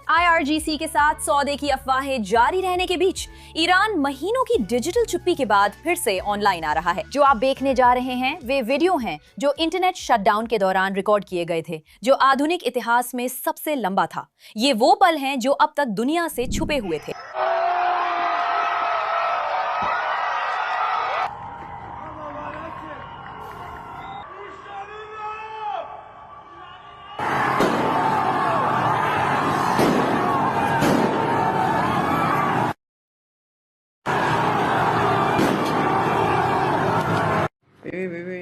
IRGC के साथ सौदे की अफवाहें जारी रहने के बीच ईरान महीनों की डिजिटल चुप्पी के बाद फिर से ऑनलाइन आ रहा है। जो आप देखने जा रहे हैं वे वीडियो हैं जो इंटरनेट शटडाउन के दौरान रिकॉर्ड किए गए थे, जो आधुनिक इतिहास में सबसे लंबा था। ये वो पल हैं जो अब तक दुनिया से छुपे हुए थे। Baby.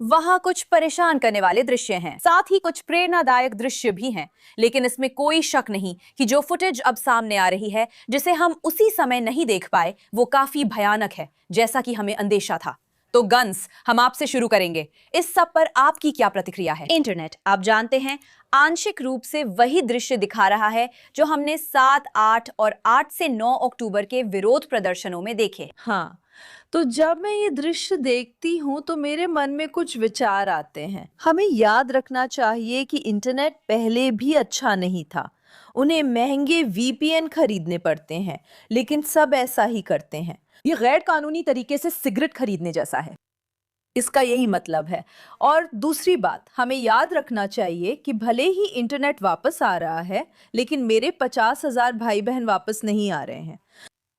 वहां कुछ परेशान करने वाले दृश्य हैं, साथ ही कुछ प्रेरणादायक दृश्य भी हैं। लेकिन इसमें कोई शक नहीं कि जो फुटेज अब सामने आ रही है, जिसे हम उसी समय नहीं देख पाए, वो काफी भयानक है, जैसा कि हमें अंदेशा था। तो गन्स, हम आपसे शुरू करेंगे। इस सब पर आपकी क्या प्रतिक्रिया है? इंटरनेट, आप जानते हैं, आंशिक रूप से वही दृश्य दिखा रहा है जो हमने 7, 8 और 8 से 9 अक्टूबर के विरोध प्रदर्शनों में देखे। हाँ, तो जब मैं ये दृश्य देखती हूँ तो मेरे मन में कुछ विचार आते हैं। हमें याद रखना चाहिए कि इंटरनेट पहले भी अच्छा नहीं था। उन्हें महंगे VPN खरीदने पड़ते हैं, लेकिन सब ऐसा ही करते हैं। ये गैर कानूनी तरीके से सिगरेट खरीदने जैसा है। इसका यही मतलब है। और दूसरी बात, हमें याद रखना चाहिए कि भले ही इंटरनेट वापस आ रहा है, लेकिन मेरे 50,000 भाई बहन वापस नहीं आ रहे हैं।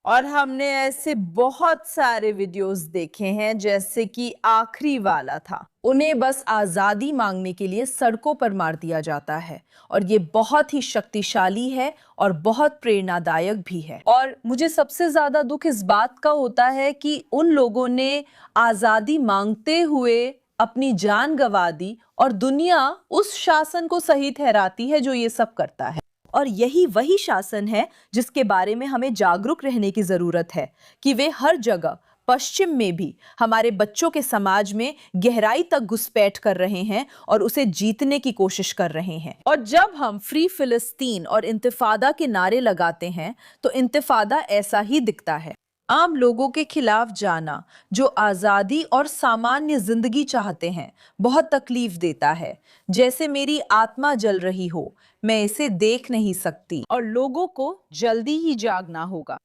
और हमने ऐसे बहुत सारे वीडियोस देखे हैं, जैसे कि आखिरी वाला था। उन्हें बस आज़ादी मांगने के लिए सड़कों पर मार दिया जाता है, और ये बहुत ही शक्तिशाली है और बहुत प्रेरणादायक भी है। और मुझे सबसे ज़्यादा दुख इस बात का होता है कि उन लोगों ने आज़ादी मांगते हुए अपनी जान गंवा दी, और दुनिया उस शासन को सही ठहराती है जो ये सब करता है। और यही वही शासन है जिसके बारे में हमें जागरूक रहने की जरूरत है कि वे हर जगह, पश्चिम में भी, हमारे बच्चों के समाज में गहराई तक घुसपैठ कर रहे हैं और उसे जीतने की कोशिश कर रहे हैं। और जब हम फ्री फिलिस्तीन और इंतिफादा के नारे लगाते हैं तो इंतिफादा ऐसा ही दिखता है। आम लोगों के खिलाफ जाना जो आज़ादी और सामान्य जिंदगी चाहते हैं, बहुत तकलीफ देता है। जैसे मेरी आत्मा जल रही हो, मैं इसे देख नहीं सकती, और लोगों को जल्दी ही जागना होगा।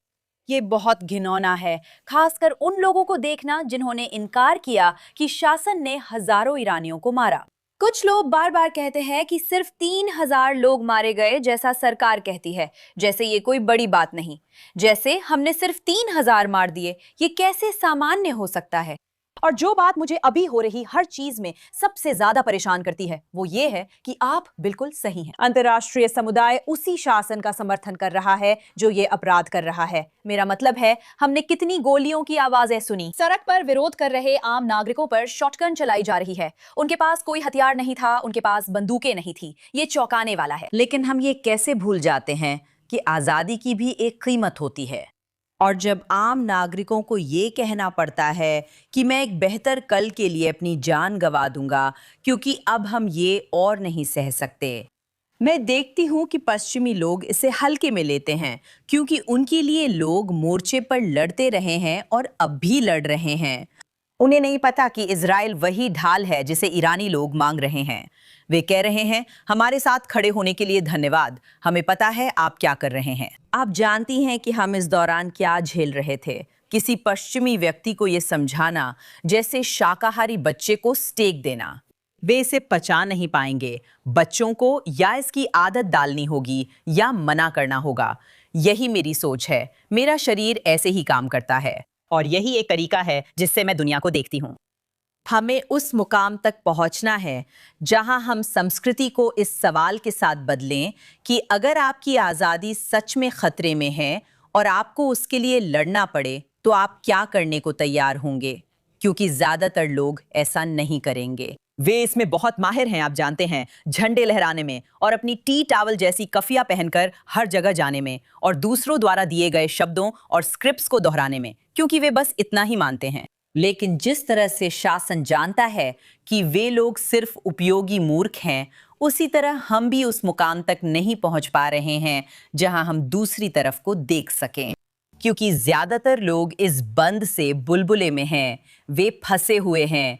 ये बहुत घिनौना है, खासकर उन लोगों को देखना जिन्होंने इनकार किया कि शासन ने हजारों ईरानियों को मारा। कुछ लोग बार बार कहते हैं कि सिर्फ 3,000 लोग मारे गए, जैसा सरकार कहती है, जैसे ये कोई बड़ी बात नहीं, जैसे हमने सिर्फ 3,000 मार दिए। ये कैसे सामान्य हो सकता है? और जो बात मुझे अभी हो रही हर चीज में सबसे ज्यादा परेशान करती है, वो ये है कि आप बिल्कुल सही हैं। अंतर्राष्ट्रीय समुदाय उसी शासन का समर्थन कर रहा है जो ये अपराध कर रहा है। मेरा मतलब है, हमने कितनी गोलियों की आवाजें सुनी। सड़क पर विरोध कर रहे आम नागरिकों पर शॉटगन चलाई जा रही है। उनके पास कोई हथियार नहीं था, उनके पास बंदूकें नहीं थी। ये चौंकाने वाला है। लेकिन हम ये कैसे भूल जाते हैं कि आज़ादी की भी एक कीमत होती है। और जब आम नागरिकों को ये कहना पड़ता है कि मैं एक बेहतर कल के लिए अपनी जान गंवा दूंगा क्योंकि अब हम ये और नहीं सह सकते, मैं देखती हूँ कि पश्चिमी लोग इसे हल्के में लेते हैं, क्योंकि उनके लिए लोग मोर्चे पर लड़ते रहे हैं और अब भी लड़ रहे हैं। उन्हें नहीं पता कि इजराइल वही ढाल है जिसे ईरानी लोग मांग रहे हैं। वे कह रहे हैं, हमारे साथ खड़े होने के लिए धन्यवाद, हमें पता है आप क्या कर रहे हैं। आप जानती हैं कि हम इस दौरान क्या झेल रहे थे। किसी पश्चिमी व्यक्ति को ये समझाना जैसे शाकाहारी बच्चे को स्टेक देना। वे इसे पचा नहीं पाएंगे। बच्चों को या इसकी आदत डालनी होगी या मना करना होगा। यही मेरी सोच है। मेरा शरीर ऐसे ही काम करता है और यही एक तरीका है जिससे मैं दुनिया को देखती हूँ। हमें उस मुकाम तक पहुंचना है जहां हम संस्कृति को इस सवाल के साथ बदलें कि अगर आपकी आज़ादी सच में खतरे में है और आपको उसके लिए लड़ना पड़े तो आप क्या करने को तैयार होंगे, क्योंकि ज्यादातर लोग ऐसा नहीं करेंगे। वे इसमें बहुत माहिर हैं, आप जानते हैं, झंडे लहराने में और अपनी टी टावल जैसी कफिया पहनकर हर जगह जाने में और दूसरों द्वारा दिए गए शब्दों और स्क्रिप्ट्स को दोहराने में, क्योंकि वे बस इतना ही मानते हैं। लेकिन जिस तरह से शासन जानता है कि वे लोग सिर्फ उपयोगी मूर्ख हैं, उसी तरह हम भी उस मुकाम तक नहीं पहुंच पा रहे हैं जहां हम दूसरी तरफ को देख सकें, क्योंकि ज्यादातर लोग इस बंद से बुलबुले में हैं, वे फंसे हुए हैं।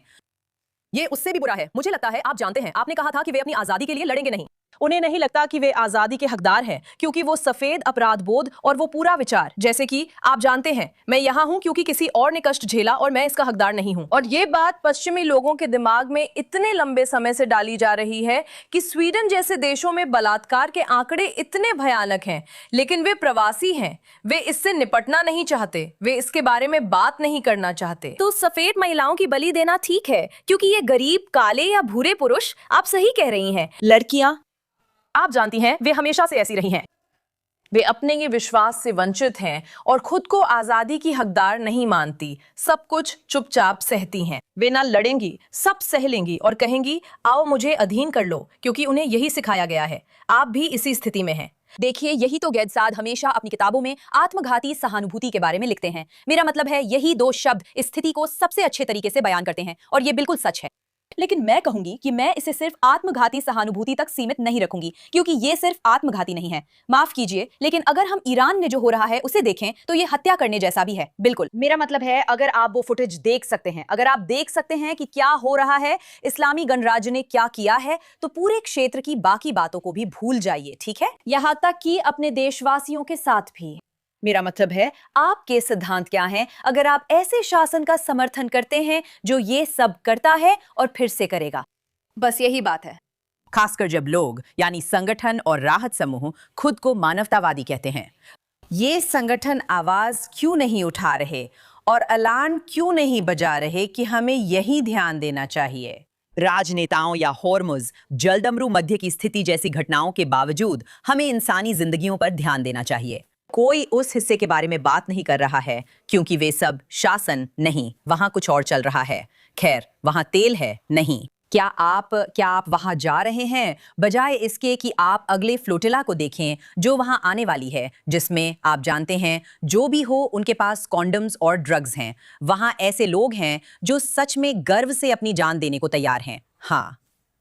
ये उससे भी बुरा है। मुझे लगता है आप जानते हैं, आपने कहा था कि वे अपनी आजादी के लिए लड़ेंगे नहीं। उन्हें नहीं लगता कि वे आजादी के हकदार हैं, क्योंकि वो सफेद अपराध बोध और वो पूरा विचार, जैसे कि आप जानते हैं मैं यहाँ हूँ क्योंकि किसी और ने कष्ट झेला और मैं इसका हकदार नहीं हूँ। और ये बात पश्चिमी लोगों के दिमाग में इतने लंबे समय से डाली जा रही है कि स्वीडन जैसे देशों में बलात्कार के आंकड़े इतने भयानक हैं, लेकिन वे प्रवासी हैं, वे इससे निपटना नहीं चाहते, वे इसके बारे में बात नहीं करना चाहते। तो सफेद महिलाओं की बलि देना ठीक है, क्योंकि ये गरीब काले या भूरे पुरुष, आप सही कह रही हैं। लड़कियां, आप जानती हैं, वे हमेशा से ऐसी रही हैं। वे अपने ये विश्वास से वंचित हैं और खुद को आजादी की हकदार नहीं मानती, सब कुछ चुपचाप सहती हैं। वे ना लड़ेंगी, सब सह लेंगी और कहेंगी आओ मुझे अधीन कर लो, क्योंकि उन्हें यही सिखाया गया है। आप भी इसी स्थिति में हैं। देखिए, यही तो गैदसाद हमेशा अपनी किताबों में आत्मघाती सहानुभूति के बारे में लिखते हैं। मेरा मतलब है, यही दो शब्द इस स्थिति को सबसे अच्छे तरीके से बयान करते हैं और ये बिल्कुल सच है। लेकिन मैं कहूंगी कि मैं इसे सिर्फ आत्मघाती सहानुभूति तक सीमित नहीं रखूंगी, क्योंकि ये सिर्फ आत्मघाती नहीं है। माफ कीजिए, लेकिन अगर हम ईरान में जो हो रहा है उसे देखें तो ये हत्या करने जैसा भी है। बिल्कुल, मेरा मतलब है, अगर आप वो फुटेज देख सकते हैं, अगर आप देख सकते हैं कि क्या हो रहा है, इस्लामी गणराज्य ने क्या किया है, तो पूरे क्षेत्र की बाकी बातों को भी भूल जाइए, ठीक है, यहाँ तक कि अपने देशवासियों के साथ भी। मेरा मतलब है, आपके सिद्धांत क्या हैं अगर आप ऐसे शासन का समर्थन करते हैं जो ये सब करता है और फिर से करेगा? बस यही बात है। खासकर जब लोग, यानी संगठन और राहत समूह, खुद को मानवतावादी कहते हैं। ये संगठन आवाज क्यों नहीं उठा रहे और अलार्म क्यों नहीं बजा रहे कि हमें यही ध्यान देना चाहिए? राजनेताओं या हॉर्मुज, जलदमरू मध्य की स्थिति जैसी घटनाओं के बावजूद हमें इंसानी जिंदगियों पर ध्यान देना चाहिए। कोई उस हिस्से के बारे में बात नहीं कर रहा है, क्योंकि वे सब शासन नहीं, वहां कुछ और चल रहा है। खैर, वहां तेल है नहीं। क्या आप वहां जा रहे हैं, बजाय इसके कि आप अगले फ्लोटिला को देखें जो वहां आने वाली है, जिसमें आप जानते हैं जो भी हो उनके पास कॉन्डम्स और ड्रग्स हैं। वहां ऐसे लोग हैं जो सच में गर्व से अपनी जान देने को तैयार हैं।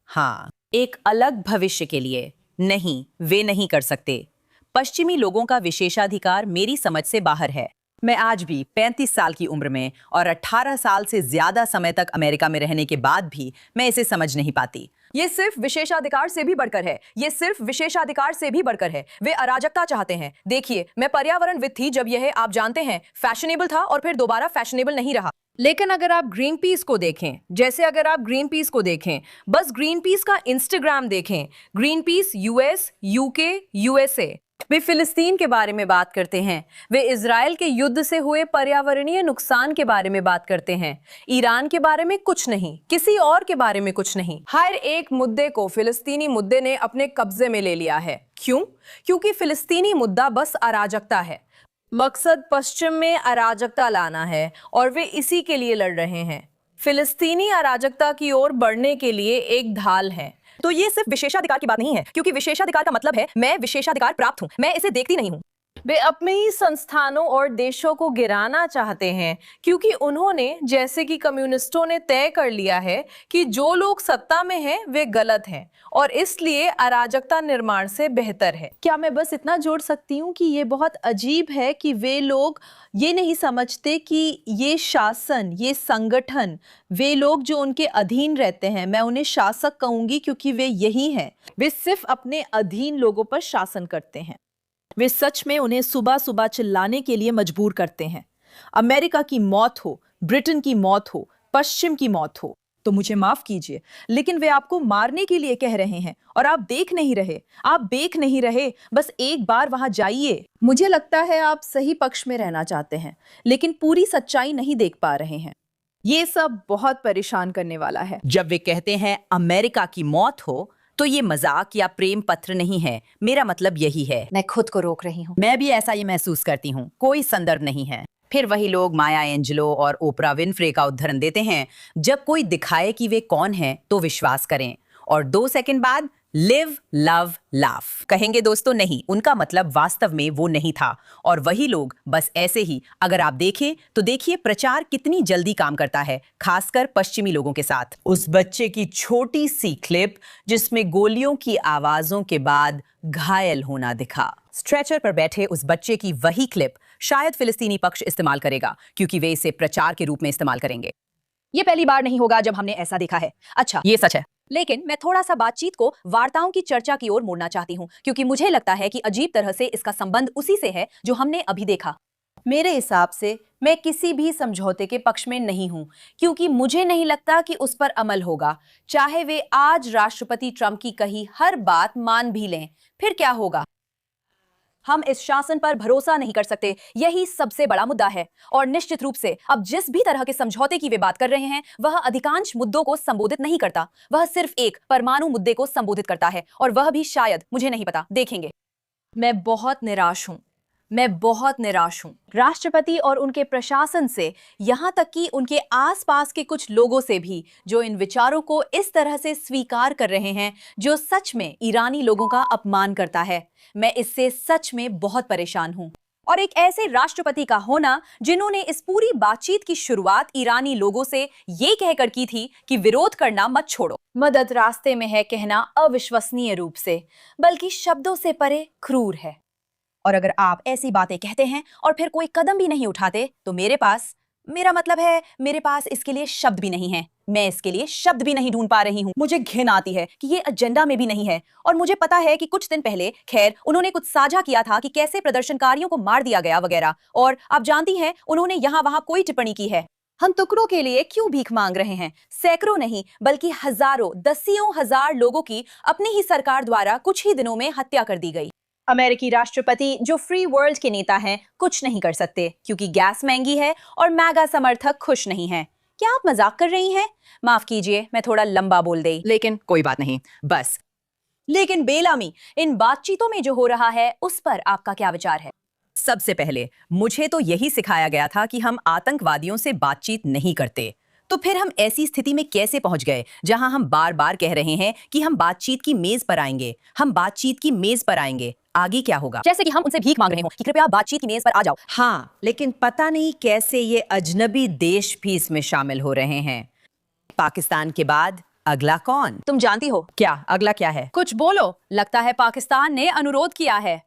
हाँ, एक अलग भविष्य के लिए। नहीं, वे नहीं कर सकते। पश्चिमी लोगों का विशेषाधिकार मेरी समझ से बाहर है। मैं आज भी 35 साल की उम्र में और 18 साल से ज्यादा समय तक अमेरिका में रहने के बाद भी मैं इसे समझ नहीं पाती। ये सिर्फ विशेषाधिकार से भी बढ़कर है। ये सिर्फ विशेषाधिकार से भी बढ़कर है। वे अराजकता चाहते हैं। देखिए, मैं पर्यावरणविद थी जब यह, आप जानते हैं, फैशनेबल था और फिर दोबारा फैशनेबल नहीं रहा। लेकिन अगर आप ग्रीन पीस को देखें, अगर आप ग्रीन पीस को देखें, बस ग्रीन पीस का इंस्टाग्राम देखें, Greenpeace US, UK, USA, वे फिलिस्तीन के बारे में बात करते हैं, वे इजराइल के युद्ध से हुए पर्यावरणीय नुकसान के बारे में बात करते हैं, ईरान के बारे में कुछ नहीं, किसी और के बारे में कुछ नहीं। हर एक मुद्दे को फिलिस्तीनी मुद्दे ने अपने कब्जे में ले लिया है। क्यों? क्योंकि फिलिस्तीनी मुद्दा बस अराजकता है। मकसद पश्चिम में अराजकता लाना है और वे इसी के लिए लड़ रहे हैं। फिलिस्तीनी अराजकता की ओर बढ़ने के लिए एक ढाल है। तो ये सिर्फ विशेषाधिकार की बात नहीं है, क्योंकि विशेषाधिकार का मतलब है मैं विशेषाधिकार प्राप्त हूं, मैं इसे देखती नहीं हूं। वे अपने ही संस्थानों और देशों को गिराना चाहते हैं, क्योंकि उन्होंने, जैसे कि कम्युनिस्टों ने तय कर लिया है कि जो लोग सत्ता में हैं वे गलत हैं और इसलिए अराजकता निर्माण से बेहतर है। क्या मैं बस इतना जोड़ सकती हूँ कि ये बहुत अजीब है कि वे लोग ये नहीं समझते कि ये शासन, ये संगठन, वे लोग जो उनके अधीन रहते हैं, मैं उन्हें शासक कहूंगी क्योंकि वे यही हैं, वे सिर्फ अपने अधीन लोगों पर शासन करते हैं। वे सच में उन्हें सुबह सुबह चिल्लाने के लिए मजबूर करते हैं। अमेरिका की मौत हो, ब्रिटेन की मौत हो, पश्चिम की मौत हो, तो मुझे माफ कीजिए, लेकिन वे आपको मारने के लिए कह रहे हैं और आप देख नहीं रहे, आप देख नहीं रहे। बस एक बार वहां जाइए। मुझे लगता है आप सही पक्ष में रहना चाहते हैं, लेकिन पूरी सच्चाई नहीं देख पा रहे हैं। ये सब बहुत परेशान करने वाला है। जब वे कहते हैं अमेरिका की मौत हो, तो ये मजाक या प्रेम पत्र नहीं है। मेरा मतलब यही है। मैं खुद को रोक रही हूँ। मैं भी ऐसा ही महसूस करती हूँ। कोई संदर्भ नहीं है। फिर वही लोग माया एंजेलो और ओपरा विनफ्रे का उदाहरण देते हैं। जब कोई दिखाए कि वे कौन हैं, तो विश्वास करें, और 2 सेकंड बाद लिव लव लाफ कहेंगे। दोस्तों, नहीं, उनका मतलब वास्तव में वो नहीं था। और वही लोग बस ऐसे ही। अगर आप देखें तो देखिए प्रचार कितनी जल्दी काम करता है, खासकर पश्चिमी लोगों के साथ। उस बच्चे की छोटी सी क्लिप जिसमें गोलियों की आवाजों के बाद घायल होना दिखा। स्ट्रेचर पर बैठे उस बच्चे की वही क्लिप शायद फिलिस्तीनी पक्ष इस्तेमाल करेगा, क्योंकि वे इसे प्रचार के रूप में इस्तेमाल करेंगे। ये पहली बार नहीं होगा जब हमने ऐसा देखा है। अच्छा, ये सच है। लेकिन मैं थोड़ा सा बातचीत को वार्ताओं की चर्चा की ओर मोड़ना चाहती हूँ, क्योंकि मुझे लगता है कि अजीब तरह से इसका संबंध उसी से है जो हमने अभी देखा। मेरे हिसाब से मैं किसी भी समझौते के पक्ष में नहीं हूं, क्योंकि मुझे नहीं लगता कि उस पर अमल होगा। चाहे वे आज राष्ट्रपति ट्रंप की कही हर बात मान भी लें, फिर क्या होगा? हम इस शासन पर भरोसा नहीं कर सकते, यही सबसे बड़ा मुद्दा है। और निश्चित रूप से अब जिस भी तरह के समझौते की वे बात कर रहे हैं, वह अधिकांश मुद्दों को संबोधित नहीं करता। वह सिर्फ एक परमाणु मुद्दे को संबोधित करता है, और वह भी शायद, मुझे नहीं पता, देखेंगे। मैं बहुत निराश हूं। मैं बहुत निराश हूं राष्ट्रपति और उनके प्रशासन से, यहां तक कि उनके आसपास के कुछ लोगों से भी, जो इन विचारों को इस तरह से स्वीकार कर रहे हैं, जो सच में ईरानी लोगों का अपमान करता है। मैं इससे सच में बहुत परेशान हूं। और एक ऐसे राष्ट्रपति का होना जिन्होंने इस पूरी बातचीत की शुरुआत ईरानी लोगों से ये कहकर की थी कि विरोध करना मत छोड़ो। मदद रास्ते में है कहना अविश्वसनीय रूप से, बल्कि शब्दों से परे क्रूर है। और अगर आप ऐसी बातें कहते हैं और फिर कोई कदम भी नहीं उठाते, तो मेरा मतलब है, मेरे पास इसके लिए शब्द भी नहीं है। मैं इसके लिए शब्द भी नहीं ढूंढ पा रही हूँ। मुझे घिन आती है कि ये एजेंडा में भी नहीं है। और मुझे पता है कि कुछ दिन पहले खैर उन्होंने कुछ साझा किया था कि कैसे प्रदर्शनकारियों को मार दिया गया वगैरह, और आप जानती हैं उन्होंने यहाँ वहाँ कोई टिप्पणी की है। हम टुकड़ों के लिए क्यों भीख मांग रहे हैं? सैकड़ों नहीं बल्कि हजारों, दसियों हजार लोगों की अपनी ही सरकार द्वारा कुछ ही दिनों में हत्या कर दी गई। अमेरिकी राष्ट्रपति जो फ्री वर्ल्ड के नेता हैं, कुछ नहीं कर सकते, क्योंकि गैस महंगी है और मैगा समर्थक खुश नहीं हैं। क्या आप मजाक कर रही हैं? माफ कीजिए, मैं थोड़ा लंबा बोल गई। लेकिन कोई बात नहीं, बस। लेकिन बेलामी, इन बातचीतों में जो हो रहा है उस पर आपका क्या विचार है? सबसे पहले मुझे तो यही सिखाया गया था कि हम आतंकवादियों से बातचीत नहीं करते। तो फिर हम ऐसी स्थिति में कैसे पहुंच गए जहां हम बार बार कह रहे हैं कि हम बातचीत की मेज पर आएंगे, हम बातचीत की मेज पर आएंगे। आगे क्या होगा? जैसे कि हम उनसे भीख मांग रहे हो कि कृपया बातचीत की मेज पर आ जाओ। हाँ, लेकिन पता नहीं कैसे ये अजनबी देश भी इसमें शामिल हो रहे हैं। पाकिस्तान के बाद अगला कौन? तुम जानती हो क्या? अगला क्या है? कुछ बोलो। लगता है पाकिस्तान ने अनुरोध किया है।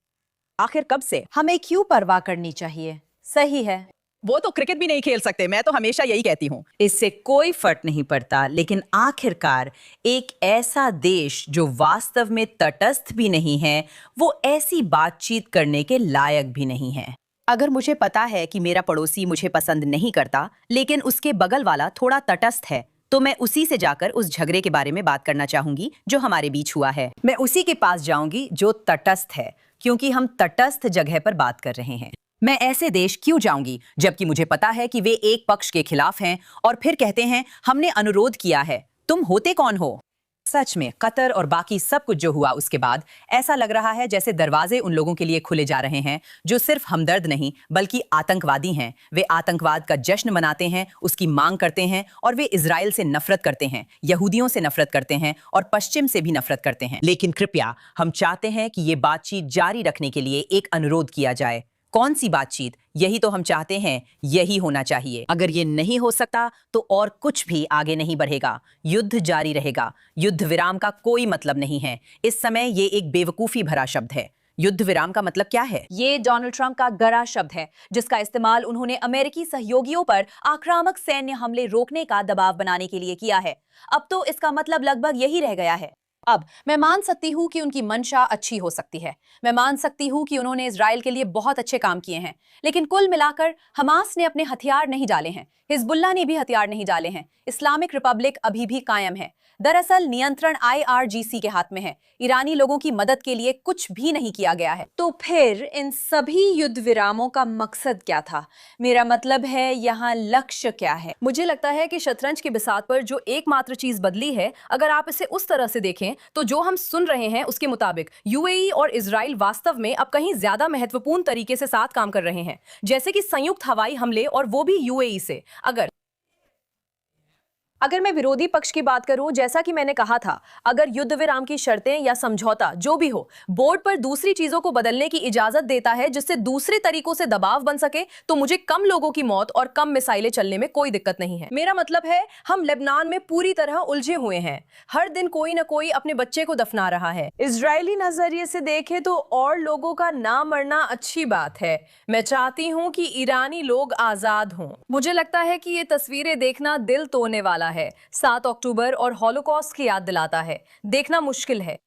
आखिर कब से? हमें क्यों परवाह करनी चाहिए? सही है, वो तो क्रिकेट भी नहीं खेल सकते। मैं तो हमेशा यही कहती हूँ। इससे कोई फर्क नहीं पड़ता, लेकिन आखिरकार एक ऐसा देश जो वास्तव में तटस्थ भी नहीं है, वो ऐसी बातचीत करने के लायक भी नहीं है। अगर मुझे पता है कि मेरा पड़ोसी मुझे पसंद नहीं करता, लेकिन उसके बगल वाला थोड़ा तटस्थ है, तो मैं उसी से जाकर उस झगड़े के बारे में बात करना चाहूंगी जो हमारे बीच हुआ है। मैं उसी के पास जाऊंगी जो तटस्थ है, क्योंकि हम तटस्थ जगह पर बात कर रहे हैं। मैं ऐसे देश क्यों जाऊंगी जबकि मुझे पता है कि वे एक पक्ष के खिलाफ हैं और फिर कहते हैं हमने अनुरोध किया है। तुम होते कौन हो? सच में कतर और बाकी सब कुछ जो हुआ उसके बाद ऐसा लग रहा है जैसे दरवाजे उन लोगों के लिए खुले जा रहे हैं जो सिर्फ हमदर्द नहीं बल्कि आतंकवादी हैं। वे आतंकवाद का जश्न मनाते हैं, उसकी मांग करते हैं, और वे इजराइल से नफरत करते हैं, यहूदियों से नफरत करते हैं और पश्चिम से भी नफरत करते हैं। लेकिन कृपया, हम चाहते हैं कि ये बातचीत जारी रखने के लिए एक अनुरोध किया जाए। कौन सी बातचीत? यही तो हम चाहते हैं, यही होना चाहिए। अगर ये नहीं हो सकता तो और कुछ भी आगे नहीं बढ़ेगा। युद्ध जारी रहेगा। युद्ध विराम का कोई मतलब नहीं है। इस समय ये एक बेवकूफी भरा शब्द है। युद्ध विराम का मतलब क्या है? ये डोनाल्ड ट्रंप का गड़ा शब्द है, जिसका इस्तेमाल उन्होंने अमेरिकी सहयोगियों पर आक्रामक सैन्य हमले रोकने का दबाव बनाने के लिए किया है। अब तो इसका मतलब लगभग यही रह गया है। अब मैं मान सकती हूँ कि उनकी मंशा अच्छी हो सकती है, मैं मान सकती हूँ कि उन्होंने इजराइल के लिए बहुत अच्छे काम किए हैं, लेकिन कुल मिलाकर हमास ने अपने हथियार नहीं डाले हैं, हिजबुल्लाह ने भी हथियार नहीं डाले हैं, इस्लामिक रिपब्लिक अभी भी कायम है। दरअसल नियंत्रण IRGC के हाथ में है। ईरानी लोगों की मदद के लिए कुछ भी नहीं किया गया है। तो फिर इन सभी युद्ध विरामों का मकसद क्या था? मेरा मतलब है यहाँ लक्ष्य क्या है? मुझे लगता है कि शतरंज की बिसात पर जो एकमात्र चीज बदली है, अगर आप इसे उस तरह से देखें, तो जो हम सुन रहे हैं उसके मुताबिक UAE और इजराइल वास्तव में अब कहीं ज्यादा महत्वपूर्ण तरीके से साथ काम कर रहे हैं, जैसे कि संयुक्त हवाई हमले, और वो भी UAE से। अगर मैं विरोधी पक्ष की बात करूं, जैसा कि मैंने कहा था, अगर युद्ध विराम की शर्तें या समझौता जो भी हो बोर्ड पर दूसरी चीजों को बदलने की इजाजत देता है जिससे दूसरे तरीकों से दबाव बन सके, तो मुझे कम लोगों की मौत और कम मिसाइलें चलने में कोई दिक्कत नहीं है। मेरा मतलब है, हम लेबनान में पूरी तरह उलझे हुए हैं। हर दिन कोई ना कोई अपने बच्चे को दफना रहा है। इजरायली नजरिए से देखें तो और लोगों का ना मरना अच्छी बात है। मैं चाहती हूँ कि ईरानी लोग आजाद हों। मुझे लगता है कि ये तस्वीरें देखना दिल तोड़ने वाला है। 7 अक्टूबर और हॉलोकॉस्ट की याद दिलाता है। देखना मुश्किल है।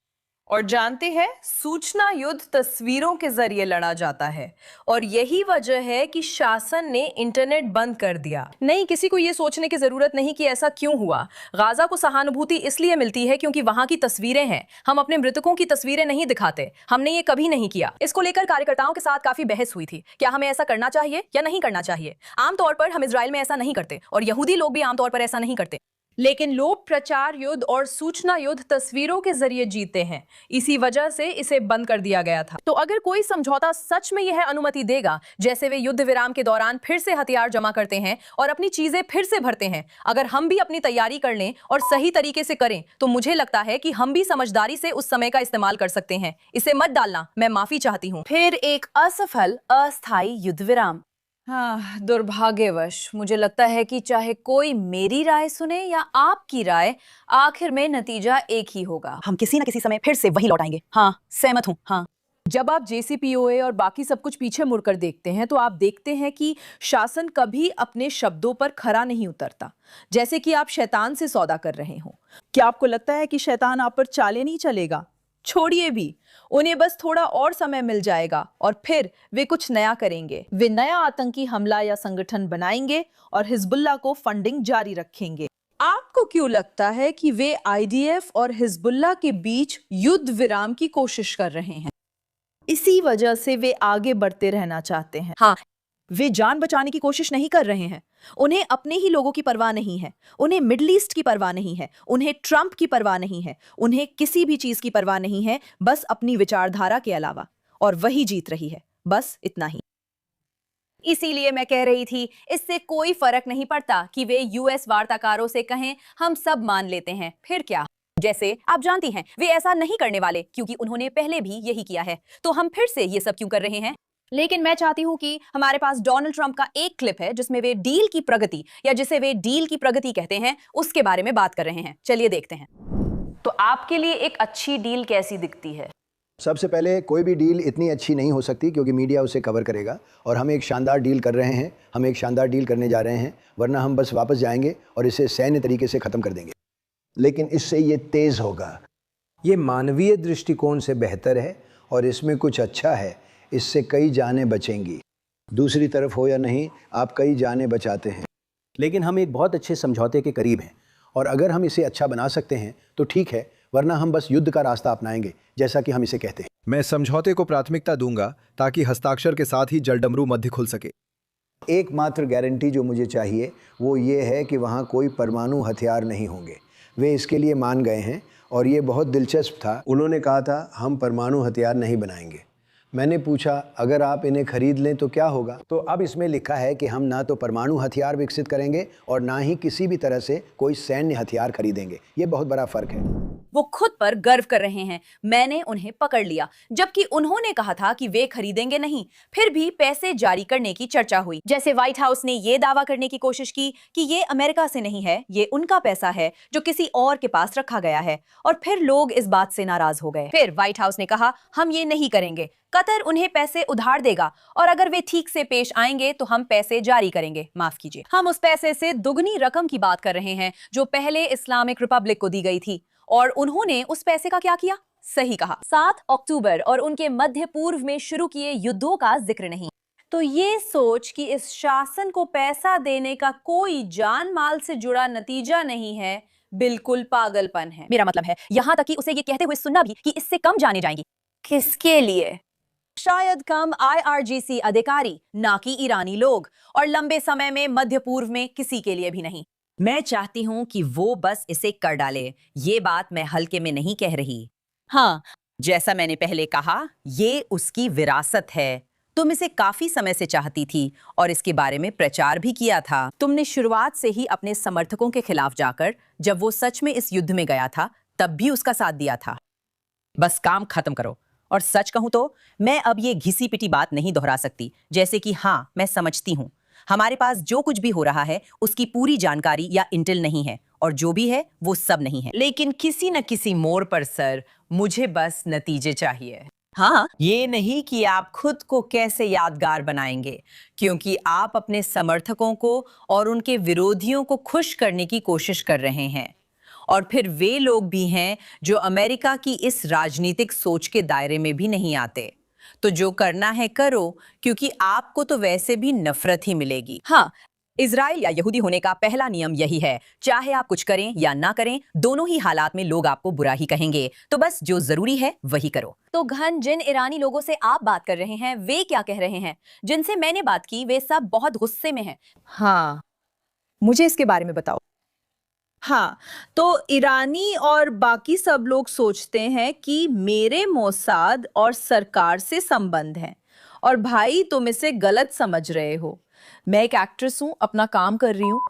और जानते हैं, सूचना युद्ध तस्वीरों के जरिए लड़ा जाता है, और यही वजह है कि शासन ने इंटरनेट बंद कर दिया। नहीं, किसी को यह सोचने की जरूरत नहीं कि ऐसा क्यों हुआ। गाजा को सहानुभूति इसलिए मिलती है क्योंकि वहां की तस्वीरें हैं। हम अपने मृतकों की तस्वीरें नहीं दिखाते, हमने ये कभी नहीं किया। इसको लेकर कार्यकर्ताओं के साथ काफी बहस हुई थी, क्या हमें ऐसा करना चाहिए या नहीं करना चाहिए। आमतौर पर हम इजराइल में ऐसा नहीं करते, और यहूदी लोग भी आमतौर पर ऐसा नहीं करते, लेकिन लोग प्रचार युद्ध और सूचना युद्ध तस्वीरों के जरिए जीते हैं। इसी वजह से इसे बंद कर दिया गया था। तो अगर कोई समझौता सच में यह अनुमति देगा, जैसे वे युद्ध विराम के दौरान फिर से हथियार जमा करते हैं और अपनी चीजें फिर से भरते हैं, अगर हम भी अपनी तैयारी कर लें और सही तरीके से करें, तो मुझे लगता है कि हम भी समझदारी से उस समय का इस्तेमाल कर सकते हैं। इसे मत डालना, मैं माफी चाहती हूँ। फिर एक असफल अस्थायी युद्ध विराम। हाँ, दुर्भाग्यवश मुझे लगता है कि चाहे कोई मेरी राय सुने या आपकी राय, आखिर में नतीजा एक ही होगा। हम किसी न किसी समय फिर से वही लौटाएंगे। हाँ, सहमत हूँ। हाँ, जब आप JCPOA और बाकी सब कुछ पीछे मुड़कर देखते हैं, तो आप देखते हैं कि शासन कभी अपने शब्दों पर खरा नहीं उतरता, जैसे कि आप शैतान से सौदा कर रहे हो। क्या आपको लगता है कि शैतान आप पर चाले नहीं चलेगा? छोड़िए भी, उन्हें बस थोड़ा और समय मिल जाएगा और फिर वे कुछ नया करेंगे। वे नया आतंकी हमला या संगठन बनाएंगे और हिजबुल्लाह को फंडिंग जारी रखेंगे। आपको क्यों लगता है कि वे IDF और हिजबुल्लाह के बीच युद्ध विराम की कोशिश कर रहे हैं? इसी वजह से वे आगे बढ़ते रहना चाहते हैं। हाँ, वे जान बचाने की कोशिश नहीं कर रहे हैं। उन्हें अपने ही लोगों की परवाह नहीं है, उन्हें मिडिल ईस्ट की परवाह नहीं है, उन्हें ट्रंप की परवाह नहीं है, उन्हें किसी भी चीज की परवाह नहीं है, बस अपनी विचारधारा के अलावा, और वही जीत रही है। बस इतना ही। इसीलिए मैं कह रही थी, इससे कोई फर्क नहीं पड़ता कि वे US वार्ताकारों से कहें हम सब मान लेते हैं, फिर क्या। जैसे आप जानती हैं, वे ऐसा नहीं करने वाले क्योंकि उन्होंने पहले भी यही किया है, तो हम फिर से ये सब क्यों कर रहे हैं। लेकिन मैं चाहती हूं कि हमारे पास डोनाल्ड ट्रंप का एक क्लिप है जिसमें वे डील की प्रगति, या जिसे वे डील की प्रगति कहते हैं, उसके बारे में बात कर रहे हैं। चलिए देखते हैं। तो आपके लिए एक अच्छी डील कैसी दिखती है? सबसे पहले, कोई भी डील इतनी अच्छी नहीं हो सकती क्योंकि मीडिया उसे कवर करेगा, और हम एक शानदार डील कर रहे हैं, हम एक शानदार डील करने जा रहे हैं, वरना हम बस वापस जाएंगे और इसे सैन्य तरीके से ख़त्म कर देंगे। लेकिन इससे ये तेज़ होगा। ये मानवीय दृष्टिकोण से बेहतर है और इसमें कुछ अच्छा है। इससे कई जानें बचेंगी। दूसरी तरफ हो या नहीं, आप कई जानें बचाते हैं। लेकिन हम एक बहुत अच्छे समझौते के करीब हैं, और अगर हम इसे अच्छा बना सकते हैं तो ठीक है, वरना हम बस युद्ध का रास्ता अपनाएंगे, जैसा कि हम इसे कहते हैं। मैं समझौते को प्राथमिकता दूंगा ताकि हस्ताक्षर के साथ ही जलडमरू मध्य खुल सके। एकमात्र गारंटी जो मुझे चाहिए वो ये है कि वहाँ कोई परमाणु हथियार नहीं होंगे। वे इसके लिए मान गए हैं, और ये बहुत दिलचस्प था। उन्होंने कहा था हम परमाणु हथियार नहीं बनाएंगे। मैंने पूछा अगर आप इन्हें खरीद लें तो क्या होगा। तो अब इसमें लिखा है कि हम ना तो परमाणु हथियार विकसित करेंगे और ना ही किसी भी तरह से कोई सैन्य हथियार खरीदेंगे। ये बहुत बड़ा फर्क है। वो खुद पर गर्व कर रहे हैं। मैंने उन्हें पकड़ लिया, जबकि उन्होंने कहा था कि वे खरीदेंगे नहीं। फिर भी पैसे जारी करने की चर्चा हुई। जैसे व्हाइट हाउस ने ये दावा करने की कोशिश की कि ये अमेरिका से नहीं है, ये उनका पैसा है जो किसी और के पास रखा गया है, और फिर लोग इस बात से नाराज हो गए। फिर व्हाइट हाउस ने कहा हम ये नहीं करेंगे। कतर उन्हें पैसे उधार देगा और अगर वे ठीक से पेश आएंगे तो हम पैसे जारी करेंगे। माफ कीजिए, हम उस पैसे से दुगनी रकम की बात कर रहे हैं जो पहले इस्लामिक रिपब्लिक को दी गई थी। और उन्होंने उस पैसे का क्या किया? सही कहा, 7 अक्टूबर और उनके मध्य पूर्व में शुरू किए युद्धों का जिक्र नहीं। तो ये सोच कि इस शासन को पैसा देने का कोई जान माल से जुड़ा नतीजा नहीं है, बिल्कुल पागलपन है। मेरा मतलब है यहाँ तक कि उसे ये कहते हुए सुनना भी कि इससे कम जाने जाएंगी। किसके लिए? शायद कम IRGC अधिकारी, ना कि ईरानी लोग, और लंबे समय में मध्य पूर्व में किसी के लिए भी नहीं। मैं चाहती हूँ कि वो बस इसे कर डाले। ये बात मैं हल्के में नहीं कह रही। हाँ, जैसा मैंने पहले कहा, ये उसकी विरासत है। तुम इसे काफी समय से चाहती थी और इसके बारे में प्रचार भी किया था। तुमने शुरुआत से ही अपने समर्थकों के खिलाफ जाकर, जब वो सच में इस युद्ध में गया था, तब भी उसका साथ दिया था। बस काम खत्म करो। और सच कहूं तो मैं अब ये घिसी पिटी बात नहीं दोहरा सकती। जैसे कि हाँ, मैं समझती हूँ हमारे पास जो कुछ भी हो रहा है उसकी पूरी जानकारी या इंटेल नहीं है, और जो भी है वो सब नहीं है। लेकिन किसी न किसी मोड़ पर सर, मुझे बस नतीजे चाहिए। हाँ, ये नहीं कि आप खुद को कैसे यादगार बनाएंगे, क्योंकि आप अपने समर्थकों को और उनके विरोधियों को खुश करने की कोशिश कर रहे हैं। और फिर वे लोग भी हैं जो अमेरिका की इस राजनीतिक सोच के दायरे में भी नहीं आते। तो जो करना है करो, क्योंकि आपको तो वैसे भी नफरत ही मिलेगी। हाँ, इजराइल या यहूदी होने का पहला नियम यही है, चाहे आप कुछ करें या ना करें, दोनों ही हालात में लोग आपको बुरा ही कहेंगे। तो बस जो जरूरी है वही करो। तो घन जिन ईरानी लोगों से आप बात कर रहे हैं, वे क्या कह रहे हैं? जिनसे मैंने बात की, वे सब बहुत गुस्से में हैं। हाँ, मुझे इसके बारे में बताओ। हाँ, तो ईरानी और बाकी सब लोग सोचते हैं कि मेरे मोसाद और सरकार से संबंध हैं। और भाई, तुम इसे गलत समझ रहे हो। मैं एक एक्ट्रेस हूं, अपना काम कर रही हूं,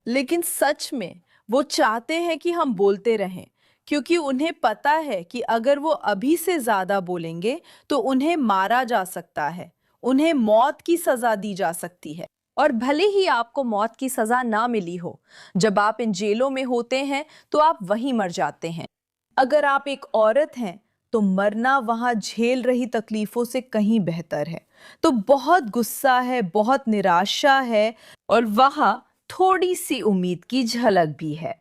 लेकिन सच में वो चाहते हैं कि हम बोलते रहें, क्योंकि उन्हें पता है कि अगर वो अभी से ज्यादा बोलेंगे तो उन्हें मारा जा सकता है, उन्हें मौत की सजा दी जा सकती है। और भले ही आपको मौत की सजा ना मिली हो, जब आप इन जेलों में होते हैं तो आप वहीं मर जाते हैं। अगर आप एक औरत हैं तो मरना वहां झेल रही तकलीफों से कहीं बेहतर है। तो बहुत गुस्सा है, बहुत निराशा है, और वहां थोड़ी सी उम्मीद की झलक भी है।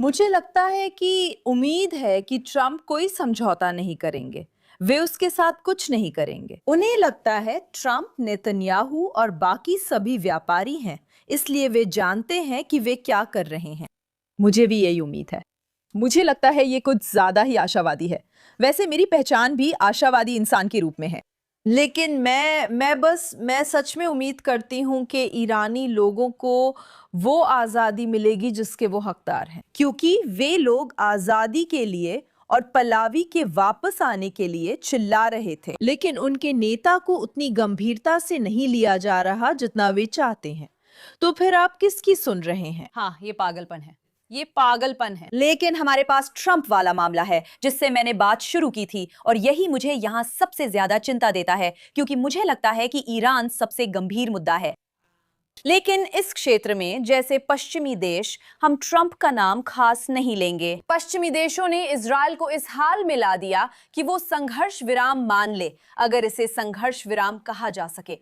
मुझे लगता है कि उम्मीद है कि ट्रंप कोई समझौता नहीं करेंगे, वे उसके साथ कुछ नहीं करेंगे। उन्हें लगता है ट्रंप, नेतन्याहू और बाकी सभी व्यापारी हैं, इसलिए वे जानते हैं कि वे क्या कर रहे हैं। मुझे भी यही उम्मीद है। मुझे लगता है ये कुछ ज्यादा ही आशावादी है। वैसे मेरी पहचान भी आशावादी इंसान के रूप में है, लेकिन मैं सच में उम्मीद करती हूँ कि ईरानी लोगों को वो आज़ादी मिलेगी जिसके वो हकदार हैं, क्योंकि वे लोग आज़ादी के लिए और पलावी के वापस आने के लिए चिल्ला रहे थे, लेकिन उनके नेता को उतनी गंभीरता से नहीं लिया जा रहा जितना वे चाहते हैं। तो फिर आप किसकी सुन रहे हैं? हाँ, ये पागलपन है, ये पागलपन है। लेकिन हमारे पास ट्रंप वाला मामला है जिससे मैंने बात शुरू की थी, और यही मुझे यहाँ सबसे ज्यादा चिंता देता है, क्योंकि मुझे लगता है कि ईरान सबसे गंभीर मुद्दा है। लेकिन इस क्षेत्र में, जैसे पश्चिमी देश, हम ट्रंप का नाम खास नहीं लेंगे। पश्चिमी देशों ने इजराइल को इस हाल में ला दिया कि वो संघर्ष विराम मान ले, अगर इसे संघर्ष विराम कहा जा सके।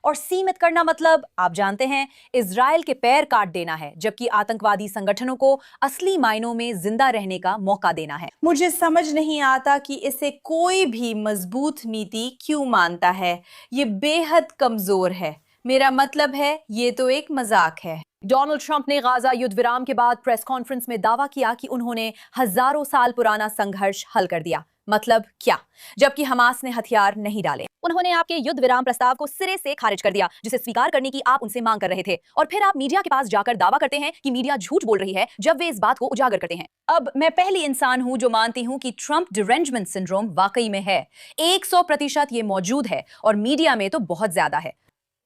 और सीमित करना मतलब, आप जानते हैं, इजराइल के पैर काट देना है, जबकि आतंकवादी संगठनों को असली मायनों में जिंदा रहने का मौका देना है। मुझे समझ नहीं आता कि इसे कोई भी मजबूत नीति क्यों मानता है। ये बेहद कमजोर है। मेरा मतलब है, ये तो एक मजाक है। डोनाल्ड ट्रंप ने गाजा युद्ध विराम के बाद प्रेस कॉन्फ्रेंस में दावा किया कि उन्होंने हजारों साल पुराना संघर्ष हल कर दिया। मतलब क्या? जबकि हमास ने हथियार नहीं डाले। उन्होंने आपके युद्ध विराम प्रस्ताव को सिरे से खारिज कर दिया, जिसे स्वीकार करने की आप उनसे मांग कर रहे थे। और फिर आप मीडिया के पास जाकर दावा करते हैं कि मीडिया झूठ बोल रही है जब वे इस बात को उजागर करते हैं। अब मैं पहली इंसान हूं जो मानती हूं कि ट्रंप डिरेंजमेंट सिंड्रोम वाकई में है। 100% ये मौजूद है, और मीडिया में तो बहुत ज्यादा है।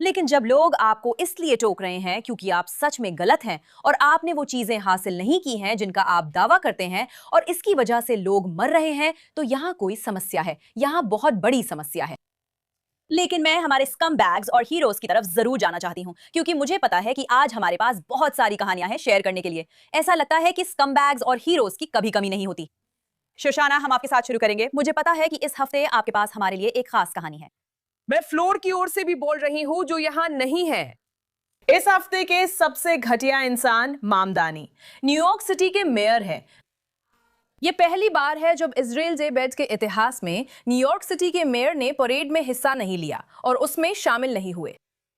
लेकिन जब लोग आपको इसलिए टोक रहे हैं क्योंकि आप सच में गलत हैं और आपने वो चीजें हासिल नहीं की हैं जिनका आप दावा करते हैं, और इसकी वजह से लोग मर रहे हैं, तो यहाँ कोई समस्या है, यहाँ बहुत बड़ी समस्या है। लेकिन मैं हमारे स्कम बैग्स और हीरोज की तरफ जरूर जाना चाहती हूँ, क्योंकि मुझे पता है कि आज हमारे पास बहुत सारी कहानियां हैं शेयर करने के लिए। ऐसा लगता है कि स्कम बैग्स और हीरोज की कभी कमी नहीं होती। शोशाना, हम आपके साथ शुरू करेंगे। मुझे पता है कि इस हफ्ते आपके पास हमारे लिए एक खास कहानी है। मैं फ्लोर की ओर से भी बोल रही हूँ जो यहाँ नहीं है। इस हफ्ते के सबसे घटिया इंसान मामदानी न्यूयॉर्क सिटी के मेयर हैं। ये पहली बार है जब इजराइल डे बेड्स के इतिहास में न्यूयॉर्क सिटी के मेयर ने परेड में हिस्सा नहीं लिया और उसमें शामिल नहीं हुए।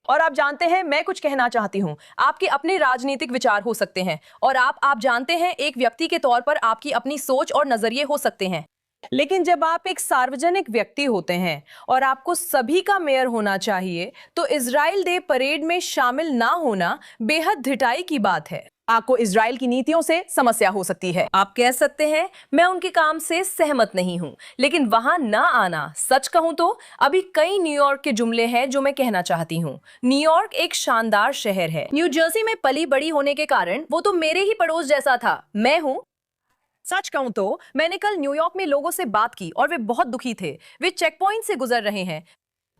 और आप जानते हैं, मैं कुछ कहना चाहती हूँ। आपके अपने राजनीतिक विचार हो सकते हैं और आप जानते हैं, एक व्यक्ति के तौर पर आपकी अपनी सोच और नजरिए हो सकते हैं, लेकिन जब आप एक सार्वजनिक व्यक्ति होते हैं और आपको सभी का मेयर होना चाहिए, तो इजराइल डे परेड में शामिल ना होना बेहद धिटाई की बात है। आपको इजराइल की नीतियों से समस्या हो सकती है। आप कह सकते हैं मैं उनके काम से सहमत नहीं हूं, लेकिन वहां ना आना, सच कहूं तो अभी कई न्यूयॉर्क के जुमले हैं जो मैं कहना चाहती हूं। न्यूयॉर्क एक शानदार शहर है। न्यू जर्सी में पली बड़ी होने के कारण वो तो मेरे ही पड़ोस जैसा था। मैं हूं। सच कहूं तो मैंने कल न्यूयॉर्क में लोगों से बात की और वे बहुत दुखी थे। वे चेक पॉइंट से गुजर रहे हैं।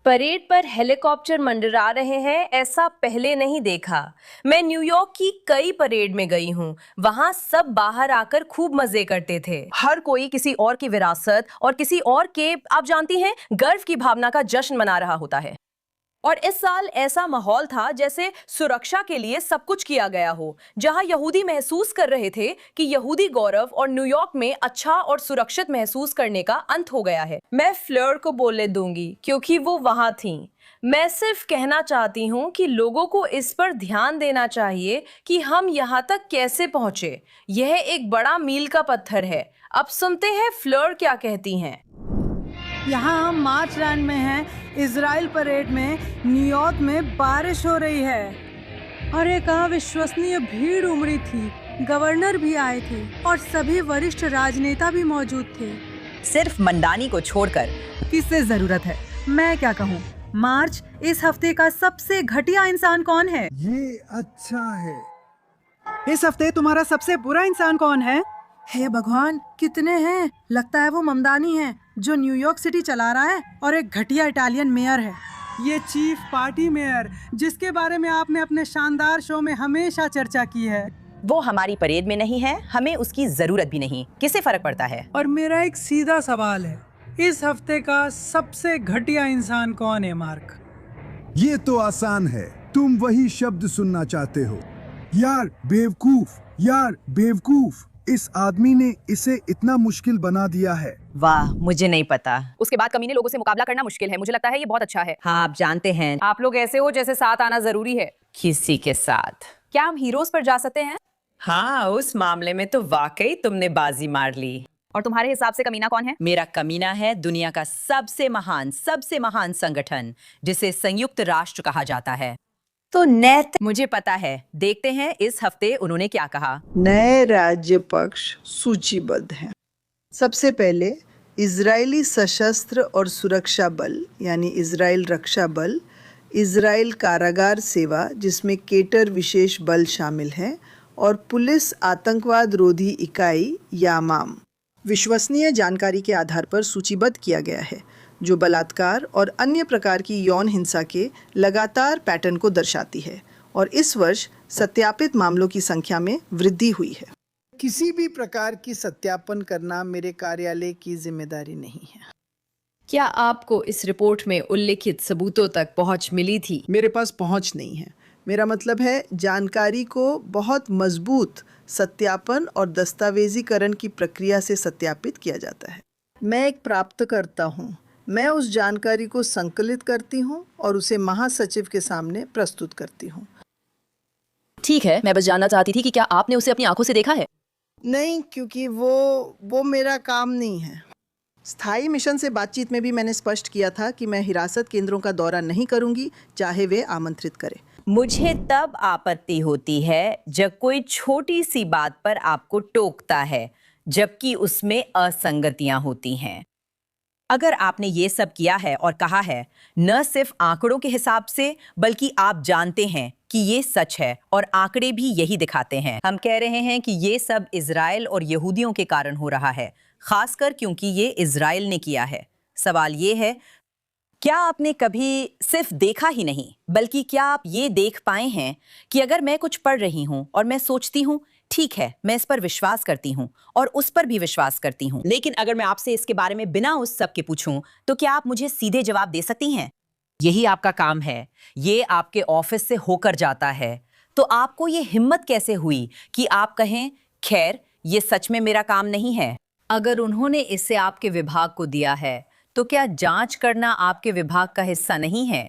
परेड पर हेलीकॉप्टर मंडरा रहे हैं, ऐसा पहले नहीं देखा। मैं न्यूयॉर्क की कई परेड में गई हूँ। वहां सब बाहर आकर खूब मजे करते थे। हर कोई किसी और की विरासत और किसी और के, आप जानती हैं, गर्व की भावना का जश्न मना रहा होता है। और इस साल ऐसा माहौल था जैसे सुरक्षा के लिए सब कुछ किया गया हो, जहां यहूदी महसूस कर रहे थे कि यहूदी गौरव और न्यूयॉर्क में अच्छा और सुरक्षित महसूस करने का अंत हो गया है। मैं फ्लेयर को बोलने दूंगी क्योंकि वो वहां थी। मैं सिर्फ कहना चाहती हूँ कि लोगों को इस पर ध्यान देना चाहिए कि हम यहाँ तक कैसे पहुंचे। यह एक बड़ा मील का पत्थर है। अब सुनते हैं फ्लेयर क्या कहती हैं। यहाँ हम मार्च लैंड में हैं, इजराइल परेड में। न्यूयॉर्क में बारिश हो रही है और एक अविश्वसनीय भीड़ उमड़ी थी। गवर्नर भी आए थे और सभी वरिष्ठ राजनेता भी मौजूद थे, सिर्फ मंडानी को छोड़कर। किससे जरूरत है, मैं क्या कहूँ। मार्च, इस हफ्ते का सबसे घटिया इंसान कौन है? ये अच्छा है। इस हफ्ते तुम्हारा सबसे बुरा इंसान कौन है? हे भगवान, कितने हैं। लगता है वो ममदानी है जो न्यूयॉर्क सिटी चला रहा है और एक घटिया इटालियन मेयर है। ये चीफ पार्टी मेयर, जिसके बारे में आपने अपने शानदार शो में हमेशा चर्चा की है। वो हमारी परेड में नहीं है, हमें उसकी जरूरत भी नहीं। किसे फर्क पड़ता है? और मेरा एक सीधा सवाल है, इस हफ्ते का सबसे घटिया इंसान कौन है? मार्क, ये तो आसान है। तुम वही शब्द सुनना चाहते हो। यार बेवकूफ, यार बेवकूफ। इस आदमी ने इसे इतना मुश्किल बना दिया है। वाह, मुझे नहीं पता। उसके बाद कमीने लोगों से मुकाबला करना मुश्किल है। मुझे लगता है ये बहुत अच्छा है। हाँ, आप जानते हैं, आप लोग ऐसे हो जैसे साथ आना जरूरी है। किसी के साथ। क्या हम हीरोज पर जा सकते हैं? हाँ, उस मामले में तो वाकई तुमने बाजी मार ली। और तुम्हारे हिसाब से कमीना कौन है? मेरा कमीना है दुनिया का सबसे महान संगठन, जिसे संयुक्त राष्ट्र कहा जाता है। तो नैतिक, मुझे पता है। देखते हैं इस हफ्ते उन्होंने क्या कहा। नए राज्य पक्ष सूचीबद्ध हैं। सबसे पहले इजरायली सशस्त्र और सुरक्षा बल यानी इजराइल रक्षा बल, इजराइल कारागार सेवा जिसमें केटर विशेष बल शामिल है, और पुलिस आतंकवाद रोधी इकाई यामाम। विश्वसनीय जानकारी के आधार पर सूचीबद्ध किया गया है, जो बलात्कार और अन्य प्रकार की यौन हिंसा के लगातार पैटर्न को दर्शाती है, और इस वर्ष सत्यापित मामलों की संख्या में वृद्धि हुई है। किसी भी प्रकार की सत्यापन करना मेरे कार्यालय की जिम्मेदारी नहीं है। क्या आपको इस रिपोर्ट में उल्लिखित सबूतों तक पहुंच मिली थी? मेरे पास पहुंच नहीं है। मेरा मतलब है जानकारी को बहुत मजबूत सत्यापन और दस्तावेजीकरण की प्रक्रिया से सत्यापित किया जाता है। मैं एक प्राप्तकर्ता हूँ। मैं उस जानकारी को संकलित करती हूँ और उसे महासचिव के सामने प्रस्तुत करती हूँ। ठीक है, मैं बस जानना चाहती थी कि क्या आपने उसे अपनी आंखों से देखा है? नहीं, क्योंकि वो मेरा काम नहीं है। स्थायी मिशन से बातचीत में भी मैंने स्पष्ट किया था कि मैं हिरासत केंद्रों का दौरा नहीं करूंगी, चाहे वे आमंत्रित करें। मुझे तब आपत्ति होती है जब कोई छोटी सी बात पर आपको टोकता है, जबकि उसमें असंगतियां होती हैं। अगर आपने ये सब किया है और कहा है, न सिर्फ आंकड़ों के हिसाब से, बल्कि आप जानते हैं कि ये सच है और आंकड़े भी यही दिखाते हैं। हम कह रहे हैं कि ये सब इजराइल और यहूदियों के कारण हो रहा है, खासकर क्योंकि ये इजराइल ने किया है। सवाल ये है, क्या आपने कभी सिर्फ देखा ही नहीं, बल्कि क्या आप ये देख पाए हैं कि अगर मैं कुछ पढ़ रही हूँ और मैं सोचती हूँ ठीक है, मैं इस पर विश्वास करती हूँ और उस पर भी विश्वास करती हूँ, लेकिन अगर मैं आपसे इसके बारे में बिना उस सब के पूछूं तो क्या आप मुझे सीधे जवाब दे सकती हैं? यही आपका काम है, ये आपके ऑफिस से होकर जाता है, तो आपको ये हिम्मत कैसे हुई कि आप कहें खैर ये सच में मेरा काम नहीं है? अगर उन्होंने इसे आपके विभाग को दिया है तो क्या जांच करना आपके विभाग का हिस्सा नहीं है?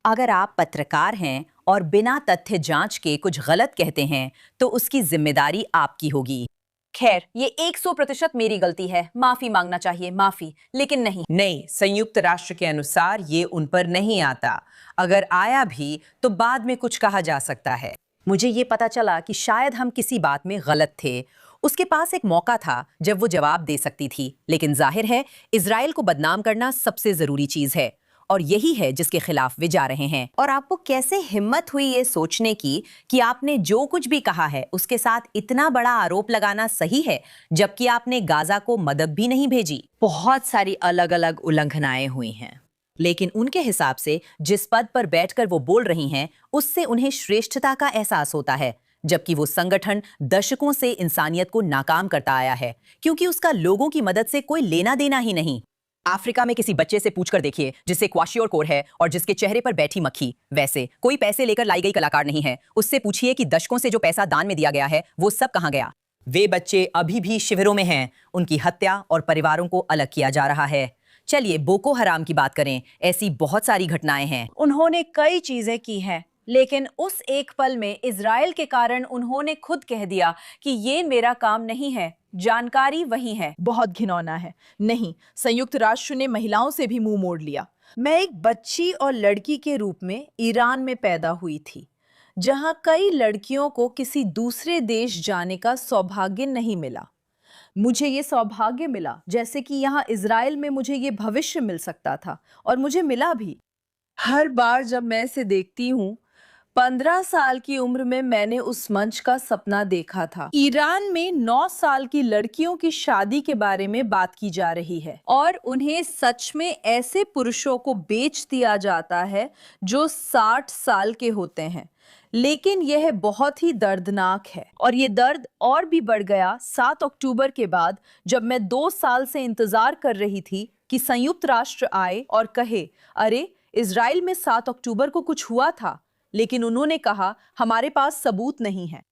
अगर आप पत्रकार हैं और बिना तथ्य जांच के कुछ गलत कहते हैं तो उसकी जिम्मेदारी आपकी होगी। खैर, ये 100% मेरी गलती है, माफी मांगना चाहिए, माफी। लेकिन नहीं, संयुक्त राष्ट्र के अनुसार ये उन पर नहीं आता। अगर आया भी तो बाद में कुछ कहा जा सकता है। मुझे ये पता चला कि शायद हम किसी बात में गलत थे। उसके पास एक मौका था जब वो जवाब दे सकती थी, लेकिन जाहिर है इजराइल को बदनाम करना सबसे जरूरी चीज है और यही है जिसके खिलाफ वे जा रहे हैं। और आपको कैसे हिम्मत हुई ये सोचने की कि आपने जो कुछ भी कहा है उसके साथ इतना बड़ा आरोप लगाना सही है, जबकि आपने गाजा को मदद भी नहीं भेजी? बहुत सारी अलग अलग उल्लंघनाएं हुई हैं, लेकिन उनके हिसाब से जिस पद पर बैठकर वो बोल रही हैं उससे उन्हें श्रेष्ठता का एहसास होता है, जबकि वो संगठन दशकों से इंसानियत को नाकाम करता आया है क्योंकि उसका लोगों की मदद से कोई लेना देना ही नहीं। अफ्रीका में किसी बच्चे से पूछकर देखिए जिससे क्वाशियोर है और जिसके चेहरे पर बैठी मक्खी, वैसे कोई पैसे लेकर लाई गई कलाकार नहीं है। उससे पूछिए कि दशकों से जो पैसा दान में दिया गया है वो सब कहां गया। वे बच्चे अभी भी शिविरों में हैं, उनकी हत्या और परिवारों को अलग किया जा रहा है। चलिए बोको हराम की बात करें, ऐसी बहुत सारी घटनाएं हैं। उन्होंने कई चीजें की हैं, लेकिन उस एक पल में इजराइल के कारण उन्होंने खुद कह दिया कि ये मेरा काम नहीं है, जानकारी वही है। बहुत घिनौना है। नहीं, संयुक्त राष्ट्र ने महिलाओं से भी मुंह मोड़ लिया। मैं एक बच्ची और लड़की के रूप में ईरान में पैदा हुई थी, जहां कई लड़कियों को किसी दूसरे देश जाने का सौभाग्य नहीं मिला। मुझे ये सौभाग्य मिला जैसे कि यहाँ इजराइल में मुझे ये भविष्य मिल सकता था, और मुझे मिला भी। हर बार जब मैं इसे देखती हूँ, 15 साल की उम्र में मैंने उस मंच का सपना देखा था। ईरान में 9 साल की लड़कियों की शादी के बारे में बात की जा रही है और उन्हें सच में ऐसे पुरुषों को बेच दिया जाता है जो 60 साल के होते हैं। लेकिन यह बहुत ही दर्दनाक है, और ये दर्द और भी बढ़ गया 7 अक्टूबर के बाद, जब मैं 2 साल से इंतजार कर रही थी कि संयुक्त राष्ट्र आए और कहे, अरे इजराइल में 7 अक्टूबर को कुछ हुआ था। लेकिन उन्होंने कहा, हमारे पास सबूत नहीं है।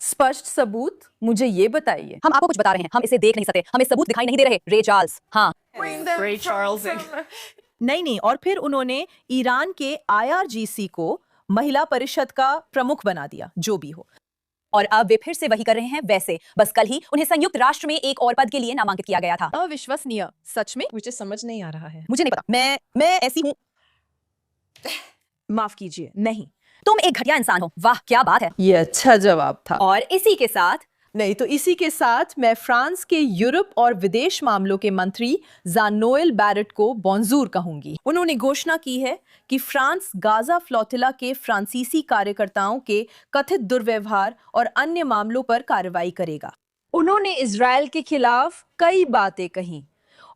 स्पष्ट सबूत? मुझे ये बताइए। हम आपको कुछ बता रहे हैं, हम इसे देख नहीं सकते, हमें सबूत दिखाई नहीं दे रहे। रे चार्ल्स। हाँ, रे चार्ल्स। नहीं, और फिर उन्होंने ईरान के IRGC को महिला परिषद का प्रमुख बना दिया, जो भी हो। और अब वे फिर से वही कर रहे हैं। वैसे बस कल ही उन्हें संयुक्त राष्ट्र में एक और पद के लिए नामांकित किया गया था। अविश्वसनीय। सच में मुझे समझ नहीं आ रहा है। मुझे नहीं पता, मैं ऐसी हूँ। माफ कीजिए, नहीं। तुम एक घटिया इंसान हो। वाह क्या बात है। ये अच्छा जवाब था। और इसी के साथ इसी के साथ मैं फ्रांस के यूरोप और विदेश मामलों के मंत्री ज़ान-नोएल बैरेट को बोंजूर कहूंगी। उन्होंने घोषणा की है कि फ्रांस गाजा फ्लोटिला के फ्रांसीसी कार्यकर्ताओं के कथित दुर्व्यवहार और अन्य मामलों पर कार्रवाई करेगा। उन्होंने इजराइल के खिलाफ कई बातें कही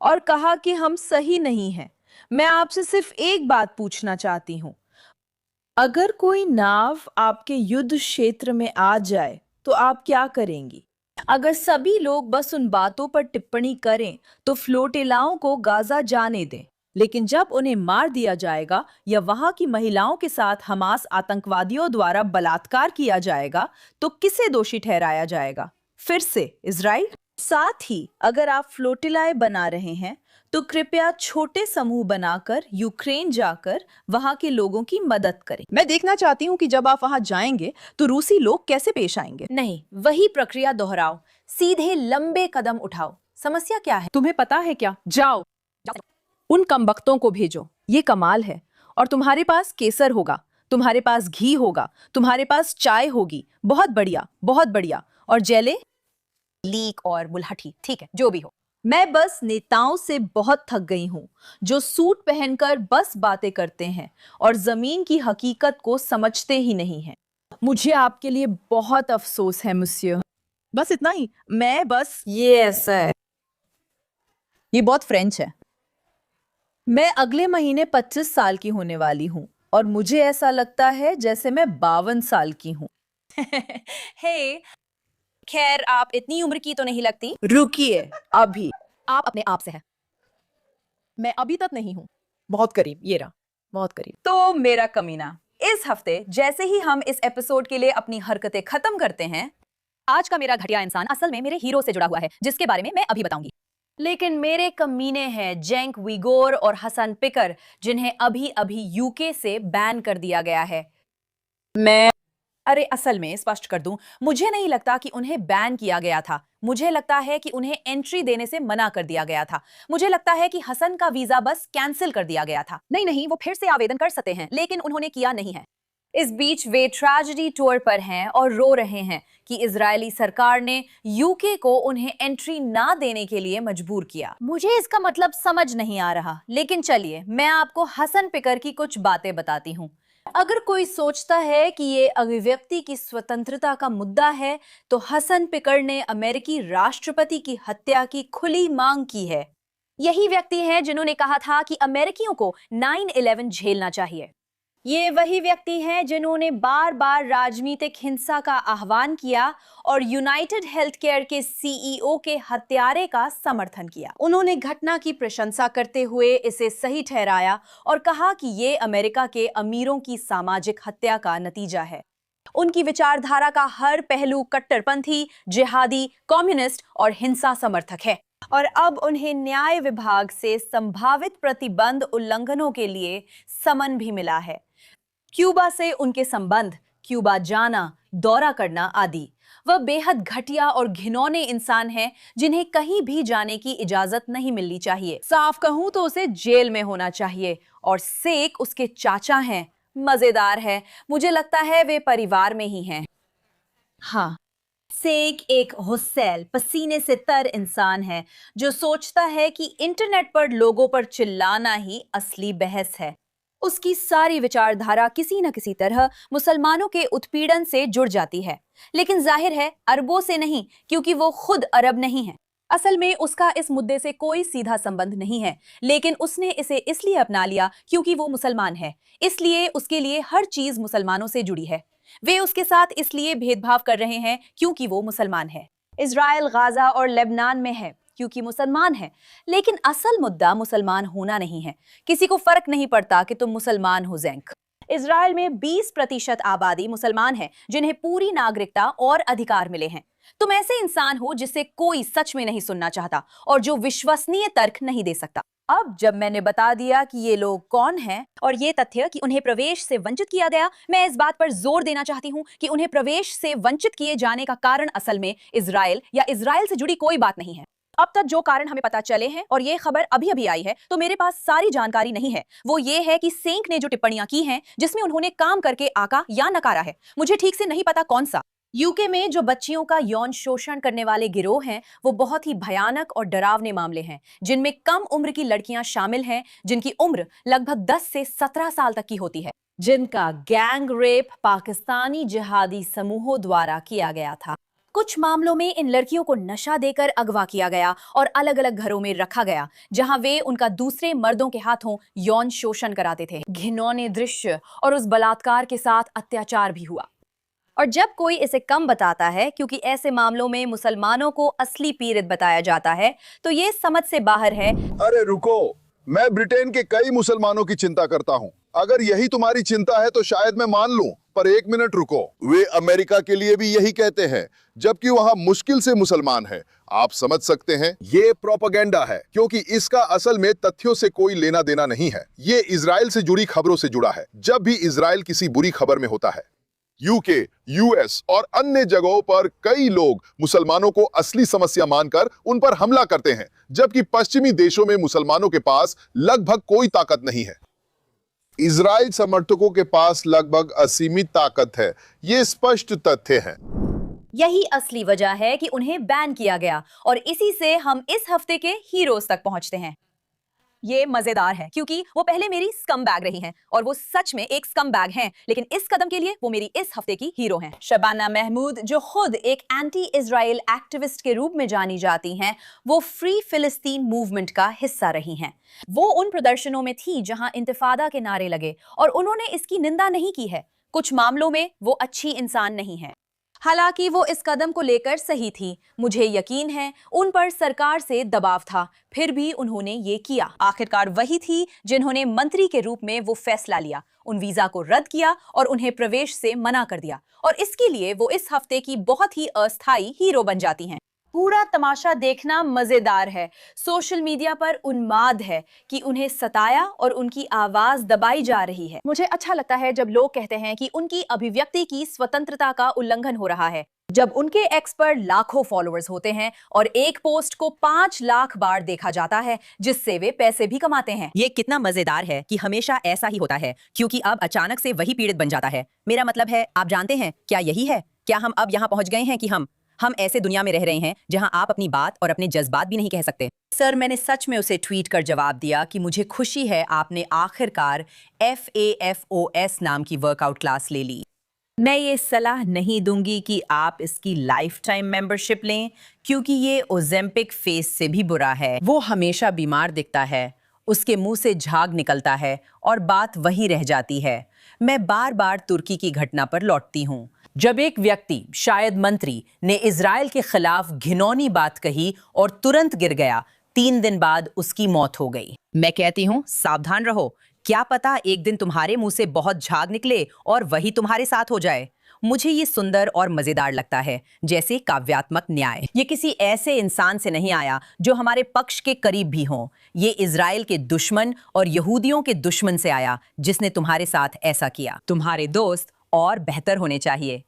और कहा कि हम सही नहीं हैं। मैं आपसे सिर्फ एक बात पूछना चाहती हूँ, अगर कोई नाव आपके युद्ध क्षेत्र में आ जाए तो आप क्या करेंगी? अगर सभी लोग बस उन बातों पर टिप्पणी करें तो फ्लोटिलाओं को गाजा जाने दें, लेकिन जब उन्हें मार दिया जाएगा या वहां की महिलाओं के साथ हमास आतंकवादियों द्वारा बलात्कार किया जाएगा तो किसे दोषी ठहराया जाएगा? फिर से इजराइल। साथ ही अगर आप फ्लोटिलाएं बना रहे हैं तो कृपया छोटे समूह बनाकर यूक्रेन जाकर वहां के लोगों की मदद करें। मैं देखना चाहती हूँ कि जब आप वहां जाएंगे तो रूसी लोग कैसे पेश आएंगे। नहीं, वही प्रक्रिया दोहराओ, सीधे लंबे कदम उठाओ। समस्या क्या है? तुम्हें पता है क्या? जाओ, उन कमबख्तों को भेजो। ये कमाल है। और तुम्हारे पास केसर होगा, तुम्हारे पास घी होगा, तुम्हारे पास चाय होगी। बहुत बढ़िया, बहुत बढ़िया। और जेले, लीक और बुलहटी, ठीक है, जो भी हो। मैं बस नेताओं से बहुत थक गई हूँ जो सूट पहनकर बस बातें करते हैं और जमीन की हकीकत को समझते ही नहीं हैं। मुझे आपके लिए बहुत अफसोस है मुस्यो। बस इतना ही। मैं बस ये ऐसा है। ये बहुत फ्रेंच है। मैं अगले महीने 25 साल की होने वाली हूँ और मुझे ऐसा लगता है जैसे मैं 52 साल की हूँ। हे, खैर आप इतनी उम्र की तो नहीं लगती। रुकिए अभी। आप अपने आप से हैं। मैं अभी तक नहीं हूँ। बहुत करीब, ये रहा, बहुत करीब। तो मेरा कमीना, इस हफ्ते जैसे ही हम इस एपिसोड के लिए अपनी हरकतें खत्म करते हैं, आज का मेरा घटिया इंसान असल में मेरे हीरो से जुड़ा हुआ है, जिसके बारे में मैं अभी बताऊंगी। लेकिन मेरे कमीने हैं जेंक विगोर और हसन पिकर, जिन्हें अभी अभी यूके से बैन कर दिया गया है। अरे असल में स्पष्ट कर दूं, मुझे नहीं लगता कि उन्हें बैन किया गया था। मुझे लगता है कि उन्हें एंट्री देने से मना कर दिया गया था। मुझे लगता है कि हसन का वीजा बस कैंसिल कर दिया गया था। नहीं, वो फिर से आवेदन कर सकते हैं, लेकिन उन्होंने किया नहीं है। इस बीच वे ट्रेजेडी टूर पर हैं और रो रहे हैं कि इजरायली सरकार ने यूके को उन्हें एंट्री ना देने के लिए मजबूर किया। मुझे इसका मतलब समझ नहीं आ रहा, लेकिन चलिए मैं आपको हसन पिकर की कुछ बातें बताती हूँ। अगर कोई सोचता है कि ये अभिव्यक्ति की स्वतंत्रता का मुद्दा है, तो हसन पिकर ने अमेरिकी राष्ट्रपति की हत्या की खुली मांग की है। यही व्यक्ति हैं जिन्होंने कहा था कि अमेरिकियों को 9/11 झेलना चाहिए। ये वही व्यक्ति हैं जिन्होंने बार बार राजनीतिक हिंसा का आह्वान किया और यूनाइटेड हेल्थ केयर के सीईओ के हत्यारे का समर्थन किया। उन्होंने घटना की प्रशंसा करते हुए इसे सही ठहराया और कहा कि ये अमेरिका के अमीरों की सामाजिक हत्या का नतीजा है। उनकी विचारधारा का हर पहलू कट्टरपंथी, जिहादी, कम्युनिस्ट और हिंसा समर्थक है। और अब उन्हें न्याय विभाग से संभावित प्रतिबंध उल्लंघनों के लिए समन भी मिला है। क्यूबा से उनके संबंध, क्यूबा जाना, दौरा करना आदि। वह बेहद घटिया और घिनौने इंसान हैं जिन्हें कहीं भी जाने की इजाजत नहीं मिलनी चाहिए। साफ कहूं तो उसे जेल में होना चाहिए। और सेक उसके चाचा हैं। मजेदार है, मुझे लगता है वे परिवार में ही हैं। हाँ, सेक एक हुस्सैल, पसीने से तर इंसान है जो सोचता है कि इंटरनेट पर लोगों पर चिल्लाना ही असली बहस है। उसकी सारी विचारधारा किसी न किसी तरह मुसलमानों के उत्पीड़न से जुड़ जाती है, लेकिन जाहिर है अरबों से नहीं, क्योंकि वो खुद अरब नहीं है। असल में उसका इस मुद्दे से कोई सीधा संबंध नहीं है, लेकिन उसने इसे इसलिए अपना लिया क्योंकि वो मुसलमान है। इसलिए उसके लिए हर चीज मुसलमानों से जुड़ी है। वे उसके साथ इसलिए भेदभाव कर रहे हैं क्योंकि वो मुसलमान है। इजराइल गाजा और लेबनान में है क्योंकि मुसलमान है, लेकिन असल मुद्दा मुसलमान होना नहीं है। किसी को फर्क नहीं पड़ता कि तुम मुसलमान हो ज़ैंक। इजराइल में 20% आबादी मुसलमान है जिन्हें पूरी नागरिकता और अधिकार मिले हैं। तुम ऐसे इंसान हो जिसे कोई सच में नहीं सुनना चाहता और जो विश्वसनीय तर्क नहीं दे सकता। अब जब मैंने बता दिया कि ये लोग कौन हैं और ये तथ्य कि उन्हें प्रवेश से वंचित किया गया, मैं इस बात पर जोर देना चाहती हूँ कि उन्हें प्रवेश से वंचित किए जाने का कारण असल में इजराइल या इजराइल से जुड़ी कोई बात नहीं है। अब तक जो कारण हमें पता चले हैं, और ये खबर अभी अभी आई है, तो मेरे पास सारी जानकारी नहीं है। वो ये है कि सेंक ने जो टिप्पणियां की हैं जिसमें उन्होंने काम करके आका या नकारा है, मुझे ठीक से नहीं पता कौन सा। यूके में जो बच्चियों का यौन शोषण करने वाले गिरोह हैं, वो बहुत ही भयानक और डरावने मामले हैं, जिनमें कम उम्र की लड़कियां शामिल हैं जिनकी उम्र लगभग 10 से 17 साल तक की होती है, जिनका गैंग रेप पाकिस्तानी जिहादी समूहों द्वारा किया गया था। कुछ मामलों में इन लड़कियों को नशा देकर अगवा किया गया और अलग अलग घरों में रखा गया, जहां वे उनका दूसरे मर्दों के हाथों यौन शोषण कराते थे। घिनौने दृश्य और उस बलात्कार के साथ अत्याचार भी हुआ। और जब कोई इसे कम बताता है क्योंकि ऐसे मामलों में मुसलमानों को असली पीड़ित बताया जाता है, तो ये समझ से बाहर है। अरे रुको, मैं ब्रिटेन के कई मुसलमानों की चिंता करता हूँ। अगर यही तुम्हारी चिंता है तो शायद मैं मान लूं, पर एक मिनट रुको। वे अमेरिका के लिए भी यही कहते हैं, जबकि वहां मुश्किल से मुसलमान है। आप समझ सकते हैं, ये प्रोपेगेंडा है, क्योंकि इसका असल में तथ्यों से कोई लेना देना नहीं है। ये इजराइल से जुड़ी खबरों से जुड़ा है। जब भी इजराइल किसी बुरी खबर में होता है, यूके, यूएस और अन्य जगहों पर कई लोग मुसलमानों को असली समस्या मानकर उन पर हमला करते हैं, जबकि पश्चिमी देशों में मुसलमानों के पास लगभग कोई ताकत नहीं है। इजराइल समर्थकों के पास लगभग असीमित ताकत है। ये स्पष्ट तथ्य है। यही असली वजह है कि उन्हें बैन किया गया, और इसी से हम इस हफ्ते के हीरोज तक पहुंचते हैं। ये मजेदार है क्योंकि वो पहले मेरी स्कम बैग रही हैं और वो सच में एक स्कम बैग हैं, लेकिन इस कदम के लिए वो मेरी इस हफ्ते की हीरो हैं। शबाना महमूद, जो खुद एक एंटी इजराइल एक्टिविस्ट के रूप में जानी जाती हैं, वो फ्री फिलिस्तीन मूवमेंट का हिस्सा रही हैं। वो उन प्रदर्शनों में थी जहां इंतिफादा के नारे लगे और उन्होंने इसकी निंदा नहीं की है। कुछ मामलों में वो अच्छी इंसान नहीं है। हालांकि वो इस कदम को लेकर सही थी। मुझे यकीन है उन पर सरकार से दबाव था, फिर भी उन्होंने ये किया। आखिरकार वही थी जिन्होंने मंत्री के रूप में वो फैसला लिया, उन वीजा को रद्द किया और उन्हें प्रवेश से मना कर दिया। और इसके लिए वो इस हफ्ते की बहुत ही अस्थायी हीरो बन जाती हैं। पूरा तमाशा देखना मजेदार है। सोशल मीडिया पर उन्माद है कि उन्हें सताया और उनकी आवाज दबाई जा रही है। मुझे अच्छा लगता है जब लोग कहते हैं कि उनकी अभिव्यक्ति की स्वतंत्रता का उल्लंघन हो रहा है। जब उनके एक्स पर लाखों फॉलोअर्स होते हैं और एक पोस्ट को 5 लाख बार देखा जाता है, जिससे वे पैसे भी कमाते हैं। ये कितना मजेदार है कि हमेशा ऐसा ही होता है, क्योंकि अब अचानक से वही पीड़ित बन जाता है। मेरा मतलब है, आप जानते हैं क्या यही है? क्या हम अब यहाँ पहुंच गए हैं कि हम ऐसे दुनिया में रह रहे हैं जहां आप अपनी बात और अपने जज्बात भी नहीं कह सकते। सर, मैंने सच में उसे ट्वीट कर जवाब दिया कि मुझे खुशी है आपने आखिरकार FAFOS नाम की वर्कआउट क्लास ले ली। मैं ये सलाह नहीं दूंगी कि आप इसकी लाइफ टाइम मेंबरशिप लें, क्योंकि ये ओजेम्पिक फेस से भी बुरा है। वो हमेशा बीमार दिखता है, उसके मुंह से झाग निकलता है और बात वही रह जाती है। मैं बार बार तुर्की की घटना पर लौटती हूँ, जब एक व्यक्ति, शायद मंत्री, ने इजराइल के खिलाफ घिनौनी बात कही और तुरंत गिर गया। 3 दिन बाद उसकी मौत हो गई। मैं कहती हूँ, सावधान रहो, क्या पता एक दिन तुम्हारे मुंह से बहुत झाग निकले और वही तुम्हारे साथ हो जाए। मुझे ये सुंदर और मजेदार लगता है, जैसे काव्यात्मक न्याय। ये किसी ऐसे इंसान से नहीं आया जो हमारे पक्ष के करीब भी हो। ये इजराइल के दुश्मन और यहूदियों के दुश्मन से आया, जिसने तुम्हारे साथ ऐसा किया। तुम्हारे दोस्त और बेहतर होने चाहिए।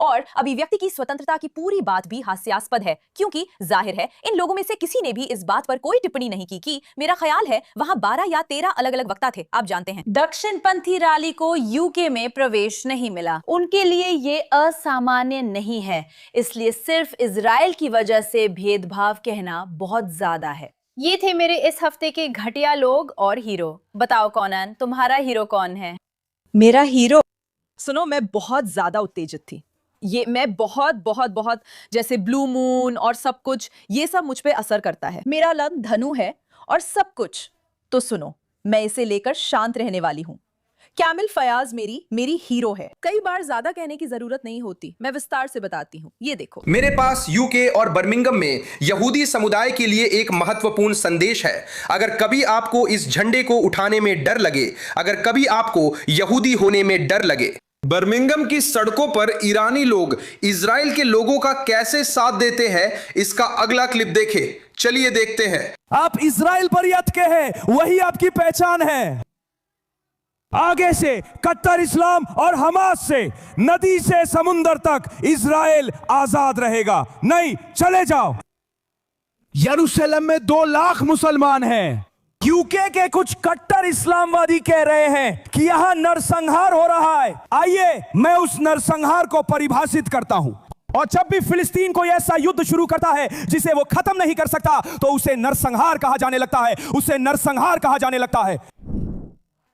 और अभिव्यक्ति की स्वतंत्रता की पूरी बात भी हास्यास्पद है, क्योंकि जाहिर है इन लोगों में से किसी ने भी इस बात पर कोई टिप्पणी नहीं की कि मेरा ख्याल है वहां 12 या 13 अलग-अलग वक्ता थे। आप जानते हैं, दक्षिणपंथी रैली को यूके में प्रवेश नहीं मिला। उनके लिए ये असामान्य नहीं है, इसलिए सिर्फ इजराइल की वजह से भेदभाव कहना बहुत ज्यादा है। ये थे मेरे इस हफ्ते के घटिया लोग और हीरो। बताओ कोनन, तुम्हारा हीरो कौन है? मेरा हीरो, सुनो, मैं बहुत ज्यादा उत्तेजित थी। मैं बहुत जैसे ब्लू मून और सब कुछ, ये सब मुझ पे असर करता है। मेरा लग्न धनु है और सब कुछ। तो सुनो, मैं इसे लेकर शांत रहने वाली हूँ। कैमिल फयाज मेरी हीरो है। कई बार ज्यादा कहने की जरूरत नहीं होती, मैं विस्तार से बताती हूँ। ये देखो, मेरे पास यूके और बर्मिंघम में यहूदी समुदाय के लिए एक महत्वपूर्ण संदेश है। अगर कभी आपको इस झंडे को उठाने में डर लगे, अगर कभी आपको यहूदी होने में डर लगे, बर्मिंघम की सड़कों पर ईरानी लोग इजराइल के लोगों का कैसे साथ देते हैं, इसका अगला क्लिप देखें। चलिए देखते हैं। आप इजराइल पर अटके हैं, वही आपकी पहचान है। आगे से कट्टर इस्लाम और हमास से, नदी से समुंदर तक इजराइल आजाद रहेगा। नहीं, चले जाओ। यरूशलेम में 2 लाख मुसलमान हैं। यूके के कुछ कट्टर इस्लामवादी कह रहे हैं कि यहां नरसंहार हो रहा है। आइए मैं उस नरसंहार को परिभाषित करता हूं। और जब भी फिलिस्तीन कोई ऐसा युद्ध शुरू करता है जिसे वो खत्म नहीं कर सकता, तो उसे नरसंहार कहा जाने लगता है, उसे नरसंहार कहा जाने लगता है।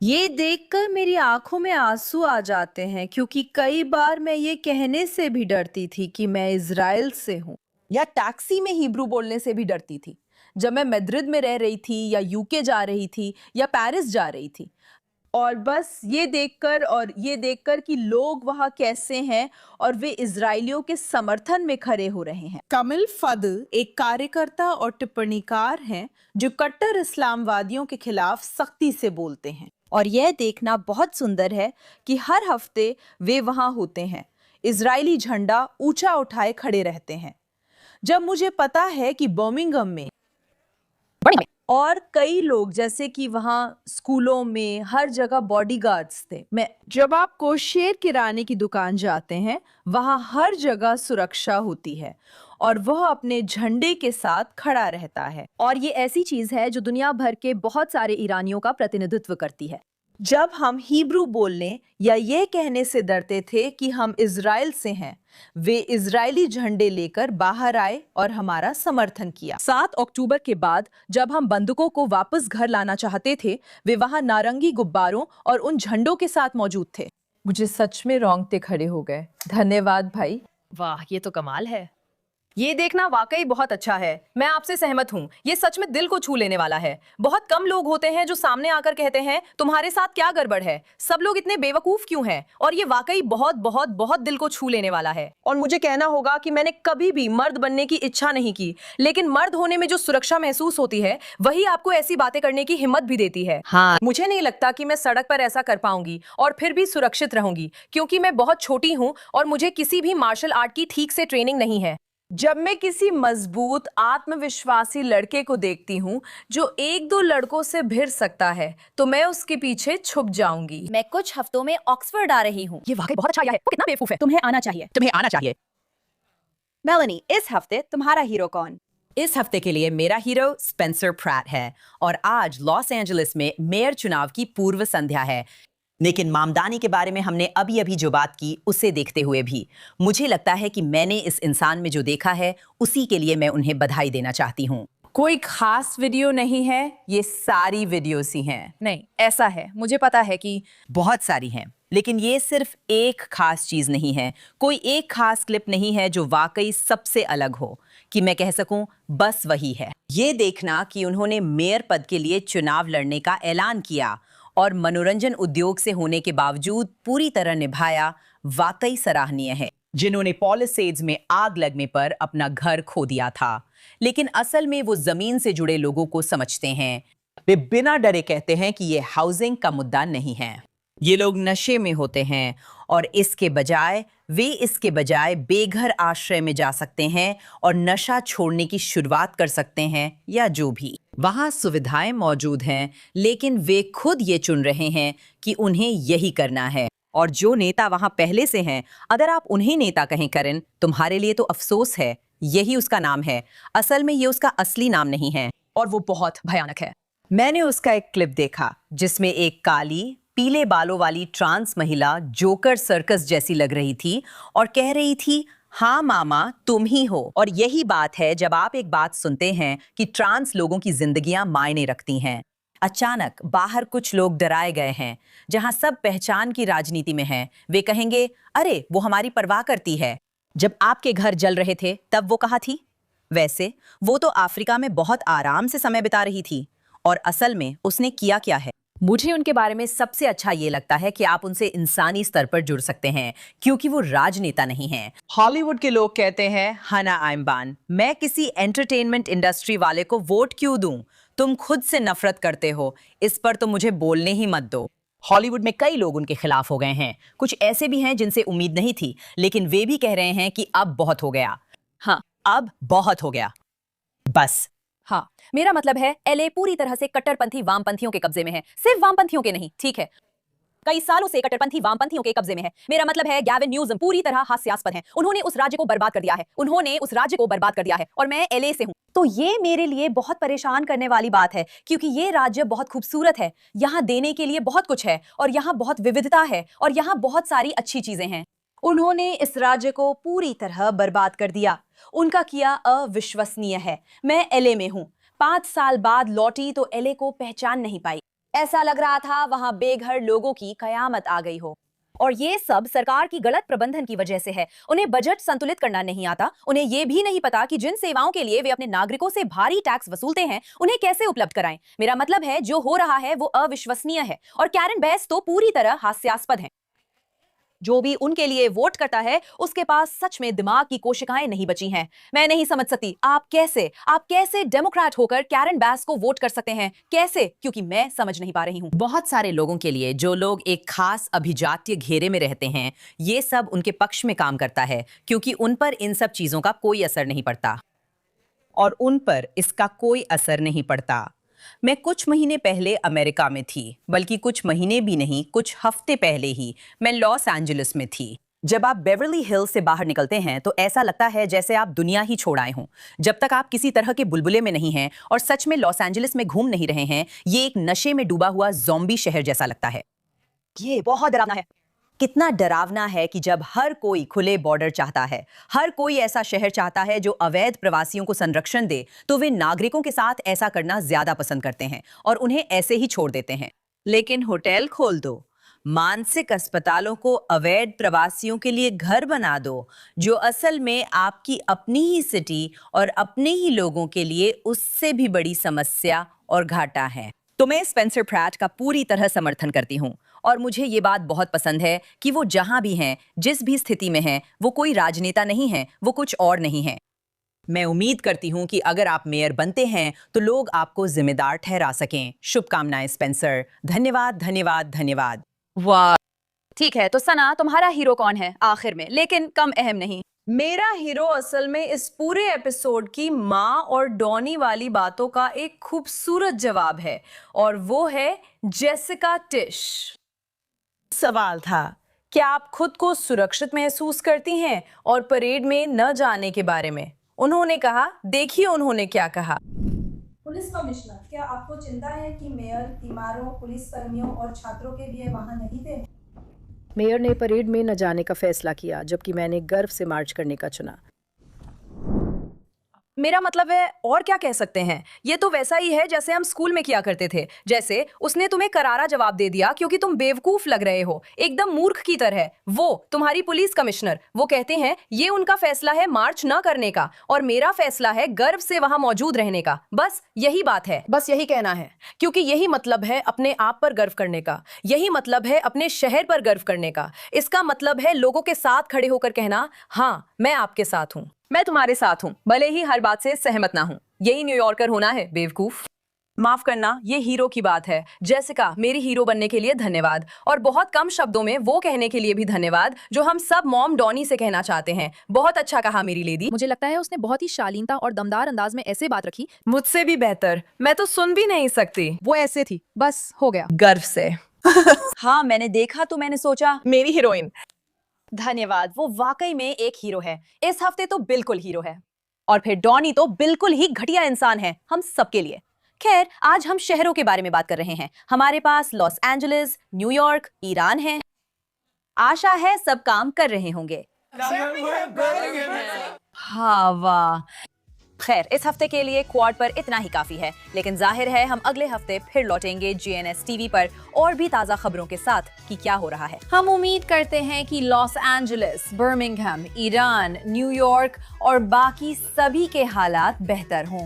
ये देखकर मेरी आंखों में आंसू आ जाते हैं, क्योंकि कई बार मैं ये कहने से भी डरती थी कि मैं इजराइल से हूँ, या टैक्सी में हिब्रू बोलने से भी डरती थी, जब मैं मैद्रिद में रह रही थी या यूके जा रही थी या पेरिस जा रही थी। और बस ये देखकर कि लोग वहाँ कैसे हैं और वे इजरायलियों के समर्थन में खड़े हो रहे हैं। कमिल फदल एक कार्यकर्ता और टिप्पणीकार हैं जो कट्टर इस्लामवादियों के खिलाफ सख्ती से बोलते हैं। और यह देखना बहुत सुंदर है कि हर हफ्ते वे वहाँ होते हैं, इजरायली झंडा ऊंचा उठाए खड़े रहते हैं। जब मुझे पता है कि बर्मिंघम में और कई लोग, जैसे कि वहाँ स्कूलों में हर जगह बॉडीगार्ड्स थे। जब आप कोशेर किराने की दुकान जाते हैं, वहाँ हर जगह सुरक्षा होती है और वह अपने झंडे के साथ खड़ा रहता है। और ये ऐसी चीज है जो दुनिया भर के बहुत सारे ईरानियों का प्रतिनिधित्व करती है। जब हम हिब्रू बोलने या ये कहने से डरते थे कि हम इजराइल से हैं, वे इजरायली झंडे लेकर बाहर आए और हमारा समर्थन किया। 7 अक्टूबर के बाद जब हम बंदूकों को वापस घर लाना चाहते थे, वे वहां नारंगी गुब्बारों और उन झंडों के साथ मौजूद थे। मुझे सच में रोंगटे खड़े हो गए। धन्यवाद भाई। वाह, ये तो कमाल है। ये देखना वाकई बहुत अच्छा है। मैं आपसे सहमत हूँ। ये सच में दिल को छू लेने वाला है। बहुत कम लोग होते हैं जो सामने आकर कहते हैं तुम्हारे साथ क्या गड़बड़ है। सब लोग इतने बेवकूफ क्यों हैं? और ये वाकई बहुत बहुत बहुत दिल को छू लेने वाला है। और मुझे कहना होगा कि मैंने कभी भी मर्द बनने की इच्छा नहीं की, लेकिन मर्द होने में जो सुरक्षा महसूस होती है वही आपको ऐसी बातें करने की हिम्मत भी देती है। हाँ, मुझे नहीं लगता कि मैं सड़क पर ऐसा कर पाऊंगी और फिर भी सुरक्षित रहूंगी, क्योंकि मैं बहुत छोटी हूँ और मुझे किसी भी मार्शल आर्ट की ठीक से ट्रेनिंग नहीं है। जब मैं किसी मजबूत आत्मविश्वासी लड़के को देखती हूँ जो एक दो लड़कों से भिड़ सकता है, तो मैं उसके पीछे छुप जाऊंगी। मैं कुछ हफ्तों में ऑक्सफोर्ड आ रही हूँ। ये वाकई बहुत अच्छा आया है। वो कितना बेवकूफ है। तुम्हें आना चाहिए, तुम्हें आना चाहिए। मेलानी, इस हफ्ते तुम्हारा हीरो कौन? इस हफ्ते के लिए मेरा हीरो स्पेंसर प्रैट है और आज लॉस एंजलिस में मेयर चुनाव की पूर्व संध्या है। लेकिन मामदानी के बारे में हमने अभी अभी जो बात की उसे देखते हुए भी मुझे लगता है कि मैंने इस इंसान में जो देखा है उसी के लिए मैं उन्हें बधाई देना चाहती हूँ। कोई खास वीडियो नहीं है, ये सारी वीडियोस ही हैं। नहीं, ऐसा है, मुझे पता है कि बहुत सारी हैं, लेकिन ये सिर्फ एक खास चीज नहीं है। कोई एक खास क्लिप नहीं है जो वाकई सबसे अलग हो कि मैं कह सकूं बस वही है। ये देखना कि उन्होंने मेयर पद के लिए चुनाव लड़ने का ऐलान किया और मनोरंजन उद्योग से होने के बावजूद पूरी तरह निभाया, वाकई सराहनीय है। जिन्होंने पॉलिसेड्स में आग लगने पर अपना घर खो दिया था, लेकिन असल में वो जमीन से जुड़े लोगों को समझते हैं। वे बिना डरे कहते हैं कि ये हाउसिंग का मुद्दा नहीं है। ये लोग नशे में होते हैं और इसके बजाय बेघर आश्रय में जा सकते हैं और नशा छोड़ने की शुरुआत कर सकते हैं या जो भी। वहाँ सुविधाएं मौजूद हैं, लेकिन वे खुद ये चुन रहे हैं कि उन्हें यही करना है। और जो नेता वहाँ पहले से हैं, अगर आप उन्हें नेता कहें करें, तुम्हारे लिए तो अफसोस है। यही उसका नाम है। असल में ये उसका असली नाम नहीं है और वो बहुत भयानक है। मैंने उसका एक क्लिप देखा जिसमें एक काली पीले बालों वाली ट्रांस महिला जोकर सर्कस जैसी लग रही थी और कह रही थी, हाँ मामा तुम ही हो। और यही बात है जब आप एक बात सुनते हैं कि ट्रांस लोगों की जिंदगियां मायने रखती हैं। अचानक बाहर कुछ लोग डराए गए हैं। जहां सब पहचान की राजनीति में हैं, वे कहेंगे अरे वो हमारी परवाह करती है। जब आपके घर जल रहे थे तब वो कहाँ थी? वैसे वो तो अफ्रीका में बहुत आराम से समय बिता रही थी। और असल में उसने किया क्या है? मुझे उनके बारे में सबसे अच्छा ये लगता है कि आप उनसे इंसानी स्तर पर जुड़ सकते हैं, क्योंकि वो राजनेता नहीं हैं। हॉलीवुड के लोग कहते हैं हना आइम्बान, मैं किसी एंटरटेनमेंट इंडस्ट्री वाले को वोट क्यों दूं? तुम खुद से नफरत करते हो, इस पर तो मुझे बोलने ही मत दो। हॉलीवुड में कई लोग उनके खिलाफ हो गए हैं। कुछ ऐसे भी हैं जिनसे उम्मीद नहीं थी, लेकिन वे भी कह रहे हैं कि अब बहुत हो गया। हाँ, अब बहुत हो गया, बस। हाँ, मेरा मतलब है एलए पूरी तरह से कट्टरपंथी वामपंथियों के कब्जे में है। सिर्फ वामपंथियों के नहीं, ठीक है, कई सालों से कट्टरपंथी वामपंथियों के कब्जे में है। मेरा मतलब है गैविन न्यूसम पूरी तरह हास्यास्पद हैं। उन्होंने उस राज्य को बर्बाद कर दिया है और मैं एलए से हूँ, तो ये मेरे लिए बहुत परेशान करने वाली बात है, क्योंकि ये राज्य बहुत खूबसूरत है। यहाँ देने के लिए बहुत कुछ है और यहाँ बहुत विविधता है और यहाँ बहुत सारी अच्छी चीजें हैं। उन्होंने इस राज्य को पूरी तरह बर्बाद कर दिया। उनका किया अविश्वसनीय है। मैं एलए में हूँ, 5 साल बाद लौटी तो एलए को पहचान नहीं पाई। ऐसा लग रहा था वहां बेघर लोगों की कयामत आ गई हो। और ये सब सरकार की गलत प्रबंधन की वजह से है। उन्हें बजट संतुलित करना नहीं आता। उन्हें ये भी नहीं पता कि जिन सेवाओं के लिए वे अपने नागरिकों से भारी टैक्स वसूलते हैं उन्हें कैसे उपलब्ध कराएं। मेरा मतलब है जो हो रहा है वो अविश्वसनीय है और कैरन बेस तो पूरी तरह हास्यास्पद है। जो भी उनके लिए वोट करता है उसके पास सच में दिमाग की कोशिकाएं नहीं बची हैं। मैं नहीं समझ सकती आप कैसे डेमोक्रेट होकर कैरन बेस को वोट कर सकते हैं? कैसे? क्योंकि मैं समझ नहीं पा रही हूँ। बहुत सारे लोगों के लिए, जो लोग एक खास अभिजातीय घेरे में रहते हैं, ये सब उनके पक्ष में काम करता है, क्योंकि उन पर इन सब चीजों का कोई असर नहीं पड़ता और उन पर इसका कोई असर नहीं पड़ता। मैं कुछ महीने पहले अमेरिका में थी, बल्कि कुछ महीने भी नहीं, कुछ हफ्ते पहले ही मैं लॉस एंजलिस में थी। जब आप बेवरली हिल्स से बाहर निकलते हैं तो ऐसा लगता है जैसे आप दुनिया ही छोड़ आए हों। जब तक आप किसी तरह के बुलबुले में नहीं हैं और सच में लॉस एंजलिस में घूम नहीं रहे हैं, ये एक नशे में डूबा हुआ ज़ॉम्बी शहर जैसा लगता है। ये बहुत डरावना है। कितना डरावना है कि जब हर कोई खुले बॉर्डर चाहता है, हर कोई ऐसा शहर चाहता है जो अवैध प्रवासियों को संरक्षण दे, तो वे नागरिकों के साथ ऐसा करना ज्यादा पसंद करते हैं और उन्हें ऐसे ही छोड़ देते हैं। लेकिन होटल खोल दो, मानसिक अस्पतालों को अवैध प्रवासियों के लिए घर बना दो, जो असल में आपकी अपनी ही सिटी और अपने ही लोगों के लिए उससे भी बड़ी समस्या और घाटा है। तो मैं स्पेंसर प्रैट का पूरी तरह समर्थन करती हूँ और मुझे ये बात बहुत पसंद है कि वो जहां भी हैं, जिस भी स्थिति में हैं, वो कोई राजनेता नहीं है, वो कुछ और नहीं है। मैं उम्मीद करती हूँ कि अगर आप मेयर बनते हैं तो लोग आपको जिम्मेदार ठहरा सकें। शुभकामनाएं स्पेंसर। धन्यवाद धन्यवाद धन्यवाद। वाह, ठीक है, तो सना, तुम्हारा हीरो कौन है आखिर में, लेकिन कम अहम नहीं? मेरा हीरो असल में इस पूरे एपिसोड की माँ और डॉनी वाली बातों का एक खूबसूरत जवाब है, और वो है जेसिका टिश। सवाल था, क्या आप खुद को सुरक्षित महसूस करती हैं और परेड में न जाने के बारे में? उन्होंने कहा, देखिए उन्होंने क्या कहा। पुलिस कमिश्नर, क्या आपको चिंता है कि मेयर तीमारों, पुलिस कर्मियों और छात्रों के लिए वहां नहीं थे? मेयर ने परेड में न जाने का फैसला किया, जबकि मैंने गर्व से मार्च करने का चुना। मेरा मतलब है, और क्या कह सकते हैं, ये तो वैसा ही है जैसे हम स्कूल में किया करते थे। जैसे उसने तुम्हें करारा जवाब दे दिया क्योंकि तुम बेवकूफ लग रहे हो, एकदम मूर्ख की तरह। वो तुम्हारी पुलिस कमिश्नर, वो कहते हैं ये उनका फैसला है मार्च न करने का, और मेरा फैसला है गर्व से वहां मौजूद रहने का। बस यही बात है, बस यही कहना है, क्योंकि यही मतलब है अपने आप पर गर्व करने का, यही मतलब है अपने शहर पर गर्व करने का। इसका मतलब है लोगों के साथ खड़े होकर कहना, हाँ मैं आपके साथ हूँ, मैं तुम्हारे साथ हूं, भले ही हर बात से सहमत ना हूं। यही न्यूयॉर्कर होना है, बेवकूफ। माफ करना, ये हीरो की बात है। जेसिका, मेरी हीरो बनने के लिए धन्यवाद, और बहुत कम शब्दों में वो कहने के लिए भी धन्यवाद जो हम सब मॉम डॉनी से कहना चाहते हैं। बहुत अच्छा कहा मेरी लेडी। मुझे लगता है उसने बहुत ही शालीनता और दमदार अंदाज में ऐसे बात रखी, मुझसे भी बेहतर। मैं तो सुन भी नहीं सकती। वो ऐसे थी, बस हो गया। गर्व से। हाँ, मैंने देखा तो मैंने सोचा, मेरी हीरोइन। धन्यवाद, वो वाकई में एक हीरो है। इस हफ्ते तो बिल्कुल हीरो है। और फिर डॉनी तो बिल्कुल ही घटिया इंसान है हम सबके लिए। खैर, आज हम शहरों के बारे में बात कर रहे हैं। हमारे पास लॉस एंजलिस, न्यूयॉर्क, ईरान है। आशा है सब काम कर रहे होंगे। हाँ वाह। खैर, इस हफ्ते के लिए क्वाड पर इतना ही काफी है, लेकिन जाहिर है हम अगले हफ्ते फिर लौटेंगे GNS टीवी पर और भी ताजा खबरों के साथ कि क्या हो रहा है। हम उम्मीद करते हैं कि Los Angeles, Birmingham, Iran, New York और बाकी सभी के हालात बेहतर हों।